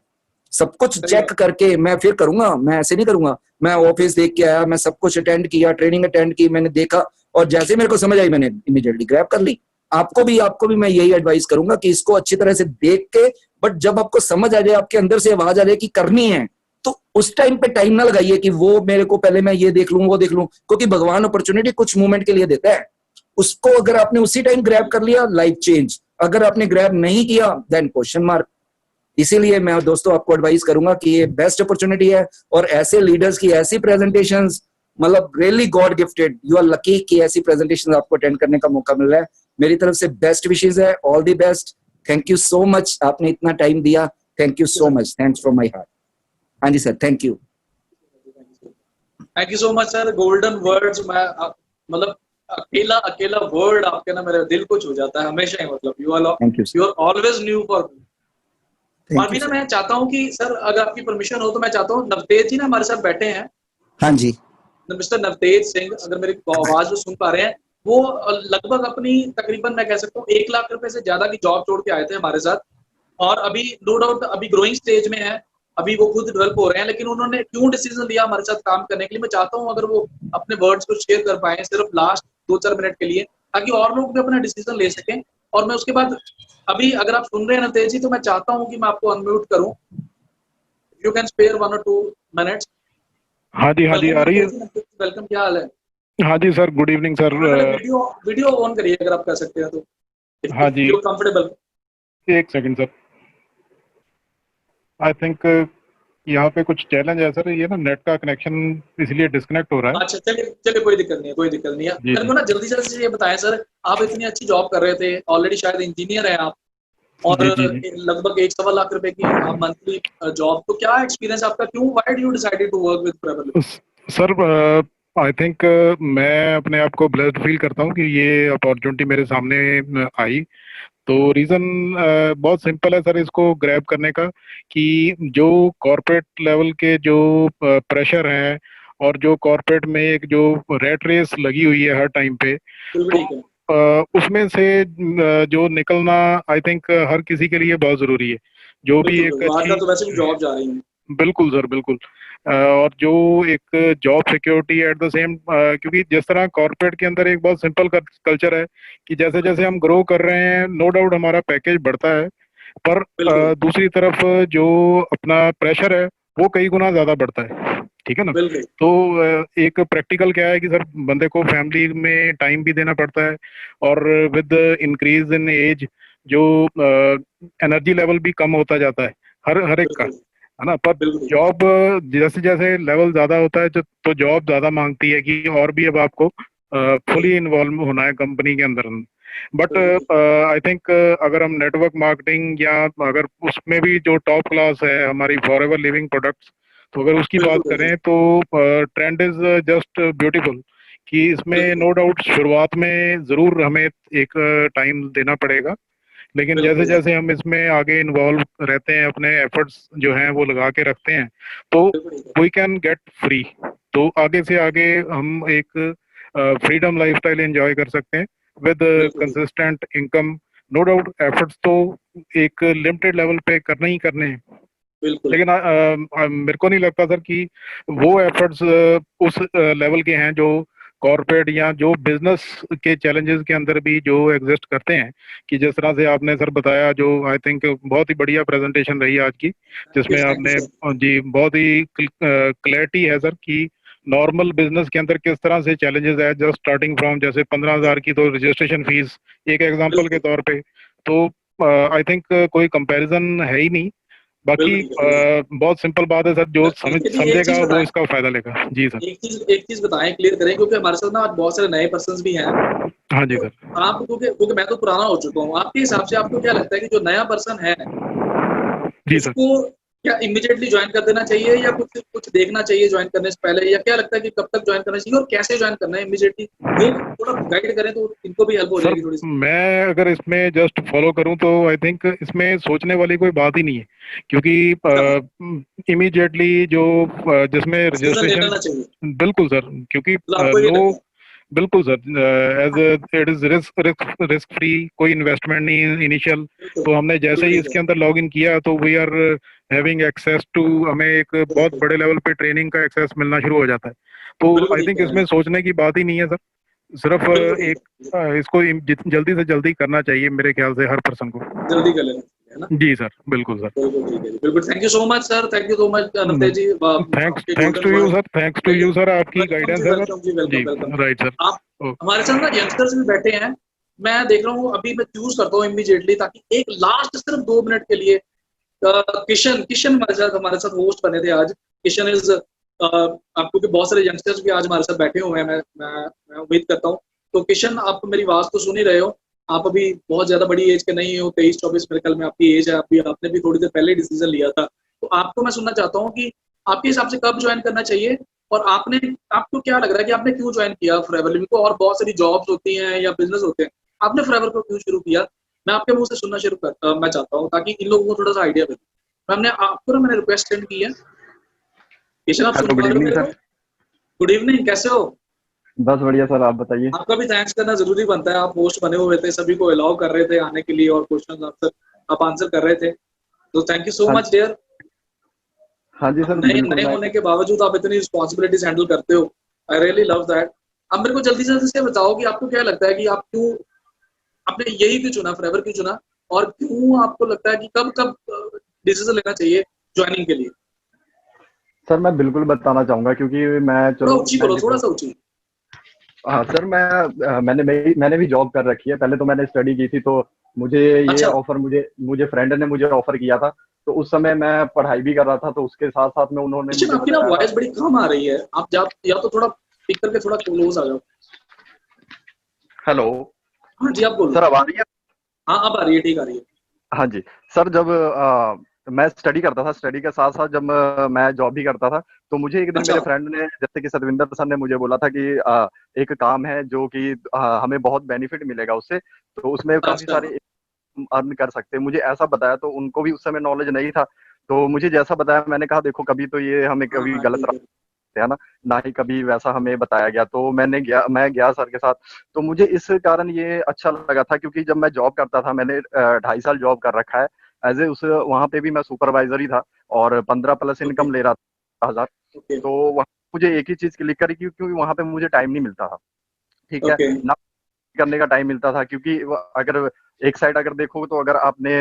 सब कुछ चेक करके मैं फिर करूंगा, मैं ऐसे नहीं करूंगा। मैं ऑफिस देख के आया, मैं सब कुछ अटेंड किया, ट्रेनिंग अटेंड की, मैंने देखा, और जैसे मेरे को समझ आई मैंने इमीडिएटली ग्रैब कर ली। आपको भी मैं यही एडवाइस करूंगा कि इसको अच्छी तरह से देख के, बट जब आपको समझ आ जाए, आपके अंदर से आवाज आ जाए कि करनी है, तो उस टाइम पे टाइम ना लगाइए कि वो मेरे को पहले मैं ये देख लूं, वो देख लूं। क्योंकि भगवान अपॉर्चुनिटी कुछ मोमेंट के लिए देता है, उसको अगर आपने उसी टाइम ग्रैब कर लिया, लाइफ चेंज। अगर आपने ग्रैब नहीं किया, देन क्वेश्चन मार्क। इसीलिए मैं दोस्तों आपको एडवाइस करूंगा कि ये बेस्ट अपॉर्चुनिटी है, और ऐसे लीडर्स की ऐसी प्रेजेंटेशंस, मतलब really god gifted, you are lucky कि ऐसी प्रेजेंटेशन आपको अटेंड करने का मौका मिल रहा है। मेरी तरफ से बेस्ट विशेष है, all the best. Thank you so much, आपने इतना टाइम दिया, thank you so much, thanks from my heart. हाँ जी sir, thank you. Thank you so much sir, golden words. मैं मतलब अकेला अकेला वर्ड आपके ना मेरे दिल को छू जाता है हमेशा ही। मतलब you are always new for me. और भी ना मैं चाहता हूँ कि सर अगर आपकी परमिशन हो तो मैं चाहता हूँ नवतेज जी ना हमारे साथ बैठे हैं। हाँ जी, मिस्टर नवतेज सिंह, अगर मेरी आवाज सुन पा रहे हैं, वो लगभग अपनी तकरीबन मैं कह सकता हूँ 1 लाख रुपए से ज्यादा की जॉब छोड़ के आए थे हमारे साथ। और अभी नो डाउट अभी ग्रोइंग स्टेज में है, अभी वो खुद डेवलप हो रहे हैं। लेकिन उन्होंने क्यों डिसीजन लिया हमारे साथ काम करने के लिए, मैं चाहता हूँ अगर वो अपने वर्ड्स को शेयर कर पाए सिर्फ लास्ट 2-4 मिनट के लिए, ताकि और लोग भी अपना डिसीजन ले सकें। और मैं उसके बाद अभी अगर आप सुन रहे हैं नवतेज जी, तो मैं चाहता हूँ कि मैं आपको अनम्यूट करूँ। You can spare 1 or 2 minutes. हाँ जी, हाँ जी, आ रही है। वेलकम, क्या हाल है? हाँ जी sir, good evening sir. Video on करिए अगर आप कर सकते हैं तो। हाँ जी, कंफर्टेबल। एक सेकंड सर। आई थिंक यहाँ पे कुछ चैलेंज है सर, ये ना नेट का कनेक्शन इसलिए डिस्कनेक्ट हो रहा है। अच्छा चलिए चलिए, कोई दिक्कत नहीं है, कोई दिक्कत नहीं है। मेरे को ना जल्दी से ये बताएं सर, आप इतनी अच्छी जॉब कर रहे थे, ऑलरेडी शायद इंजीनियर हैं आप, और लगभग 1-1.25 लाख रुपए की मंथली जॉब, तो क्या एक्सपीरियंस आपका, क्यों, why do you decided to work with Forever Living? Sir I think मैं अपने आप को ब्लेस्ड फील करता हूँ कि ये अपॉर्चुनिटी मेरे सामने आई। तो रीज़न बहुत सिंपल है सर इसको ग्रैब करने का, कि जो कॉर्पोरेट लेवल के जो प्रेशर है, और जो कॉर्पोरेट में एक जो रेट रेस लगी हुई है हर टाइम पे, तो उसमें से जो निकलना आई थिंक हर किसी के लिए बहुत ज़रूरी है। जो भी एक तो वैसे भी जॉब जा रही है। बिल्कुल सर, बिल्कुल। और जो एक job security at the same, क्योंकि जिस तरह कॉर्पोरेट के अंदर एक बहुत सिंपल कल्चर है कि जैसे जैसे हम ग्रो कर रहे हैं, नो डाउट हमारा पैकेज बढ़ता है, पर दूसरी तरफ जो अपना प्रेशर है वो कई गुना ज्यादा बढ़ता है। ठीक है ना? तो एक प्रैक्टिकल क्या है कि सर बंदे को फैमिली में टाइम भी देना पड़ता है, और विद इंक्रीज इन एज जो एनर्जी लेवल भी कम होता जाता है हर एक का, है ना? पर जॉब जैसे जैसे लेवल ज्यादा होता है तो जॉब ज्यादा मांगती है कि और भी अब आपको फुली इन्वॉल्व होना है कंपनी के अंदर। बट आई थिंक अगर हम नेटवर्क मार्केटिंग या अगर उसमें भी जो टॉप क्लास है हमारी फॉरएवर लिविंग प्रोडक्ट्स, तो अगर उसकी बात करें तो ट्रेंड इज जस्ट ब्यूटीफुल, कि इसमें नो डाउट शुरुआत में जरूर हमें एक टाइम देना पड़ेगा, लेकिन जैसे जैसे हम इसमें आगे इन्वॉल्व रहते हैं, अपने एफर्ट्स जो हैं वो लगा के रखते हैं, तो वी कैन गेट फ्री। तो आगे से आगे हम एक फ्रीडम लाइफस्टाइल एंजॉय कर सकते हैं विद बिल्कुल consistent income. No doubt efforts तो एक लिमिटेड लेवल पे करना ही करने हैं, बिल्कुल। लेकिन मेरे को नहीं लगता सर कि वो एफर्ट्स उस लेवल के हैं जो कॉर्पोरेट या जो बिजनेस के चैलेंजेस के अंदर भी जो एग्जिस्ट करते हैं। कि जिस तरह से आपने सर बताया, जो आई थिंक बहुत ही बढ़िया प्रेजेंटेशन रही आज की, जिसमें थैंक यू आपने सर। जी बहुत ही क्लैरिटी है सर कि नॉर्मल बिजनेस के अंदर किस तरह से चैलेंजेस है, जस्ट स्टार्टिंग फ्रॉम जैसे 15,000 की तो रजिस्ट्रेशन फीस एक एग्जांपल के बिल्कुल तौर पे। तो आई थिंक कोई कंपैरिजन है ही नहीं। बाकी बिल्कुल बिल्कुल। बहुत सिंपल बात है सर, जो समझ देखिए जी, एक समझेगा चीज वो बताएं, इसका फायदा लेगा। जी सर। एक चीज बताएं, क्लियर करें, क्योंकि हमारे साथ ना आज बहुत सारे नए पर्सन भी हैं। हाँ जी तो सर। आप, क्योंकि मैं तो पुराना हो चुका हूँ, आपके हिसाब से आपको क्या लगता है कि जो नया पर्सन है जी सर। उसको क्या इमीडिएटली ज्वाइन कर देना चाहिए, या कुछ कुछ देखना चाहिए ज्वाइन करने से पहले, या क्या लगता है कि कब तक ज्वाइन करना चाहिए और कैसे ज्वाइन करना है इमीडिएटली? वो थोड़ा गाइड करें तो इनको भी हेल्प हो सर जाएगी थोड़ी सी। मैं अगर इसमें जस्ट फॉलो करूं तो आई थिंक इसमें सोचने वाली कोई बात ही नहीं है, क्योंकि अच्छा, इमीडिएटली जो जिसमें डिसीजन ले रजिस्ट्रेशन। लेना चाहिए, बिल्कुल सर, क्योंकि मतलब आपको ये नो, लगता है? बिल्कुल sir, as it is risk risk risk free, कोई इन्वेस्टमेंट नहीं इनिशियल। बिल्कुल तो हमने जैसे ही बिल्कुल इसके सर। अंदर लॉग इन किया तो we are having access to, हमें एक बहुत बिल्कुल बड़े लेवल पे ट्रेनिंग का एक्सेस मिलना शुरू हो जाता है। तो बिल्कुल आई ठीक थिंक कह रहे इसमें हैं, सोचने की बात ही नहीं है सर। सिर्फ बिल्कुल ठीक एक है, इसको जल्दी से जल्दी करना चाहिए मेरे ख्याल से हर पर्सन को। जल्दी कर लेना चाहिए, है ना? जी सर, बिल्कुल सर। बिल्कुल ठीक है जी, बिल्कुल। Thank you so much sir, thank you so much Navtej ji, thanks आपके thanks golden to you word. Sir, thanks to ठीक है, यू सर, आपकी वेलकम जी, गाइडेंस है सर। वेलकम जी, जी वेलकम वेलकम। Right sir. आप हमारे साथ ना यंगस्टर्स भी बैठे हैं, मैं देख रहा हूँ, अभी मैं चूज करता हूँ इमीडिएटली, ताकि एक लास्ट सिर्फ 2 मिनट के लिए किशन किशन हमारे साथ होस्ट बने थे आज। किशन इज आपको कि बहुत सारे यंगस्टर्स भी आज हमारे साथ बैठे हुए हैं, मैं उम्मीद करता हूँ। तो किशन, आप मेरी आवाज तो सुन ही रहे हो, आप अभी बहुत ज्यादा बड़ी एज के नहीं हो, 23-24 मेरे ख्याल में आपकी एज है, अभी आपने भी थोड़ी देर पहले डिसीजन लिया था। तो आपको मैं सुनना चाहता हूँ कि आपके हिसाब से कब ज्वाइन करना चाहिए, और आपको क्या लग रहा है कि आपने क्यों ज्वाइन किया फॉरएवर लिविंग को? और बहुत सारी जॉब्स होती हैं या बिजनेस होते हैं, आपने फॉरएवर को क्यों शुरू किया? मैं आपके मुंह से सुनना मैं चाहता हूँ, ताकि इन लोगों को थोड़ा सा आइडिया मिले। मैंने रिक्वेस्ट सेंड की है। किशन, आप सुन हेलो, पा गुड रहे हो इवनिंग मेरे को? सर। गुड इवनिंग, कैसे हो? बस बढ़िया सर, आप बताइए। आपका भी थैंक्स करना जरूरी बनता है, आप होस्ट बने हुए थे, सभी को अलाउ कर रहे थे आने के लिए, और क्वेश्चन आंसर आप आंसर कर रहे थे, तो थैंक यू सो हाँ, मच डियर। हाँ जी आप सर, नए बिल्कुल नए मैं। होने के बावजूद आप इतनी रिस्पॉन्सिबिलिटीज हैंडल करते हो, आई रियली लव दैट। अब मेरे को जल्दी से जल्दी से बताओ कि आपको क्या लगता है कि आप क्यों, आपने यही क्यों चुना, फॉरएवर क्यों चुना, और क्यों आपको लगता है कि कब कब डिसीजन लेना चाहिए ज्वाइनिंग के लिए? सर मैं बिल्कुल बताना चाहूंगा, क्योंकि मैं, थोड़ा चलो ऊंची मैं बोलो, थोड़ा देखो। सा ऊंची। हाँ सर, मैंने भी जॉब कर रखी है। पहले तो मैंने स्टडी की थी, तो मुझे ये अच्छा, ऑफर, मुझे मुझे फ्रेंड ने मुझे ऑफर किया था। तो उस समय मैं पढ़ाई भी कर रहा था, तो उसके साथ साथ में उन्होंने किशन, मुझे आपकी ना बताया था। वॉइस बड़ी कम आ रही है, आप या तो थोड़ा पिक करके थोड़ा क्लोज आ जाओ। हेलो हाँ जी, आप बोलो। सर, अब आ रही है? हाँ, अब आ रही है, ठीक आ रही है। हाँ जी सर, जब मैं स्टडी करता था, स्टडी के साथ साथ जब मैं जॉब भी करता था, तो मुझे एक दिन अच्छा, मेरे फ्रेंड ने, जैसे कि सतविंदर सर ने मुझे बोला था कि एक काम है जो कि हमें बहुत बेनिफिट मिलेगा उससे, तो उसमें काफी अच्छा, सारे अर्न कर सकते हैं। मुझे ऐसा बताया, तो उनको भी उस समय नॉलेज नहीं था। तो मुझे जैसा बताया, मैंने कहा देखो, कभी तो ये हमें हाँ कभी हाँ गलत ठीक है। रास्ते है ना, ना ही कभी वैसा हमें बताया गया। तो मैं गया सर के साथ। तो मुझे इस कारण ये अच्छा लगा था, क्योंकि जब मैं जॉब करता था, मैंने 2.5 साल जॉब कर रखा है एज ए, उस वहां पे भी मैं सुपरवाइजर ही था, और 15+ ओके इनकम ले रहा था, 1000। ओके तो वहाँ मुझे एक ही चीज क्लिक करी, क्योंकि वहां पे मुझे टाइम नहीं मिलता था। ठीक है ओके। ना, करने का टाइम मिलता था, क्योंकि अगर एक साइड अगर देखो, तो अगर आपने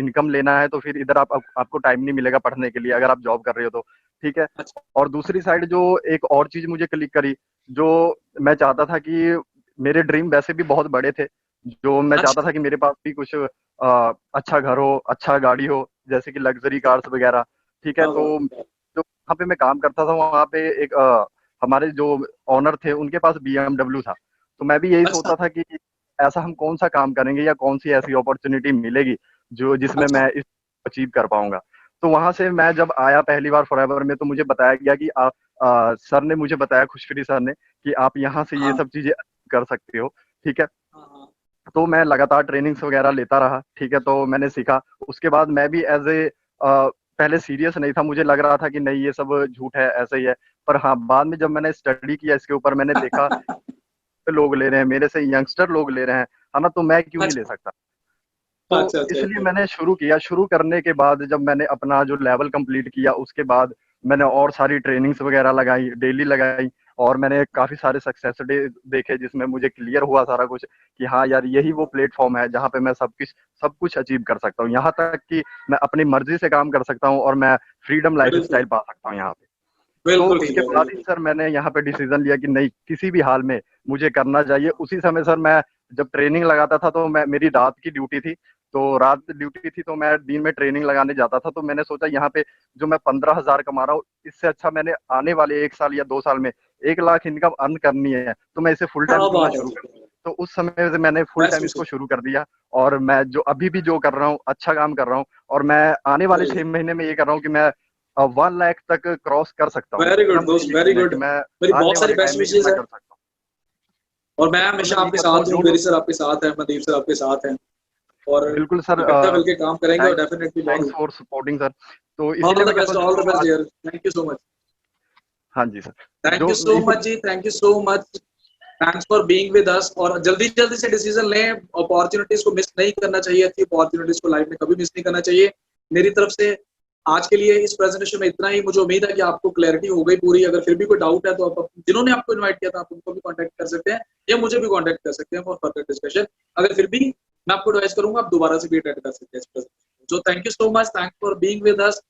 इनकम लेना है, तो फिर इधर आपको टाइम नहीं मिलेगा पढ़ने के लिए, अगर आप जॉब कर रहे हो तो। ठीक है। अच्छा और दूसरी साइड जो एक और चीज मुझे क्लिक करी, जो मैं चाहता था कि मेरे ड्रीम वैसे भी बहुत बड़े थे, जो मैं चाहता अच्छा। था कि मेरे पास भी कुछ अच्छा घर हो, अच्छा गाड़ी हो, जैसे कि लग्जरी कार्स वगैरह। ठीक है। क्या तो बात है। जो वहाँ पे मैं काम करता था, वहाँ पे एक हमारे जो ऑनर थे, उनके पास BMW था। तो मैं भी यही अच्छा सोचता था कि ऐसा हम कौन सा काम करेंगे, या कौन सी ऐसी अपॉर्चुनिटी मिलेगी जो जिसमें अच्छा। मैं इस अचीव कर पाऊंगा। तो वहां से मैं जब आया पहली बार फॉरएवर में, तो मुझे बताया गया कि आप, सर ने मुझे बताया, खुशफिरी सर ने, कि आप यहाँ से ये हाँ सब चीजें कर सकते हो। ठीक है। हाँ हाँ। तो मैं लगातार ट्रेनिंग्स वगैरह लेता रहा। ठीक है। तो मैंने सीखा। उसके बाद मैं भी एज ए, पहले सीरियस नहीं था, मुझे लग रहा था कि नहीं, ये सब झूठ है, ऐसे ही है। पर हाँ, बाद में जब मैंने स्टडी किया इसके ऊपर, मैंने देखा लोग ले रहे हैं, मेरे से यंगस्टर लोग ले रहे हैं, है ना, तो मैं क्यों नहीं ले सकता। तो अच्छा अच्छा इसलिए अच्छा। मैंने शुरू किया। शुरू करने के बाद जब मैंने अपना जो लेवल कंप्लीट किया, उसके बाद मैंने और सारी ट्रेनिंग्स वगैरह लगाई, डेली लगाई, और मैंने काफी सारे सक्सेस डे देखे जिसमें मुझे क्लियर हुआ सारा कुछ कि हाँ यार, यही वो प्लेटफॉर्म है जहाँ पे मैं सब कुछ अचीव कर सकता हूँ। यहाँ तक कि मैं अपनी मर्जी से काम कर सकता हूँ और मैं फ्रीडम लाइफ बिल्कुल स्टाइल पा सकता हूँ यहाँ पे। तो बिल्कुल ठीक उसके है बाद ही बिल्कुल। सर मैंने यहाँ पे डिसीजन लिया कि नहीं, किसी भी हाल में मुझे करना चाहिए। उसी समय सर मैं जब ट्रेनिंग लगाता था तो मेरी रात की ड्यूटी थी, तो रात ड्यूटी थी तो मैं दिन में ट्रेनिंग लगाने जाता था। तो मैंने सोचा यहाँ पे जो मैं 15,000 कमा रहा हूँ, इससे अच्छा मैंने आने वाले 1 साल या 2 साल में 1 लाख इनकम अर्न करनी है, तो मैं इसे फुल क्या टाइम क्यों ना बात शुरू कर है, दूं। तो उस समय से मैंने फुल बेस्ट टाइम इसको विशेष। शुरू कर दिया, और मैं जो अभी भी जो कर रहा हूँ, अच्छा काम कर रहा हूँ, और मैं आने वाले 6 महीने में ये कर रहा हूँ कि मैं 1 लाख तक क्रॉस कर सकता हूँ। वेरी इतना गुड मुझे दोस्त, वेरी यकीन है गुड। कि मैं मेरी आने बहुत सारी वाले बेस्ट टाइम में विशेज इतना है, कर सकता हूँ। और मैं तो मैं हमेशा यही आपके कहता हूँ साथ हूँ, जो मेरी लोग, सर आपके साथ है, मनदीप सर आपके साथ हैं, और बिल्कुल सर, इकट्ठा मिलके काम करेंगे और थैंक्स डेफिनेटली बहुत थैंक्स फॉर सपोर्टिंग सर। तो ऑल इसीलिए द मैं कहता बेस्ट, हूँ जो ऑल द लोग बेस्ट आज, dear, thank you so much. हाँ जी सर, थैंक जो यू सो इसी, मच जी, thank you so much, thanks for being with us. और जल्दी जल्दी से डिसीजन लें, अपॉर्चुनिटीज को मिस नहीं करना चाहिए, अच्छी अपॉर्चुनिटीज को लाइफ में कभी मिस नहीं करना चाहिए। मेरी तरफ से आज के लिए इस प्रेजेंटेशन में इतना ही। मुझे उम्मीद है कि आपको क्लैरिटी हो गई पूरी। अगर फिर भी कोई डाउट है तो आप जिन्होंने आपको इनवाइट किया था आप उनको भी कांटेक्ट कर सकते हैं, या मुझे भी कांटेक्ट कर सकते हैं फॉर फर्दर डिस्कशन। अगर फिर भी मैं आपको एडवाइस करूंगा, आप दोबारा से भी अटेंड कर सकते हैं इस presentation. So thank you so much, thanks for being with अस।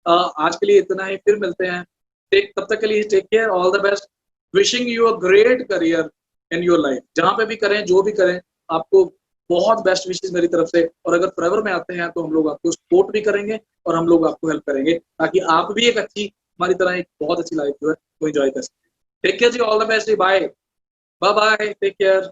आज के लिए इतना ही, फिर मिलते हैं। तब तक के लिए take care, all the best, wishing you a great career in your life. जहां पे भी करें, जो भी करें, आपको बहुत बेस्ट विशेष मेरी तरफ से। और अगर फॉरएवर में आते हैं तो हम लोग आपको सपोर्ट भी करेंगे और हम लोग आपको हेल्प करेंगे, ताकि आप भी एक अच्छी, हमारी तरह एक बहुत अच्छी लाइफ जो है वो एंजॉय कर सकें। टेक केयर जी, ऑल द बेस्ट जी, bye bye bye, take care.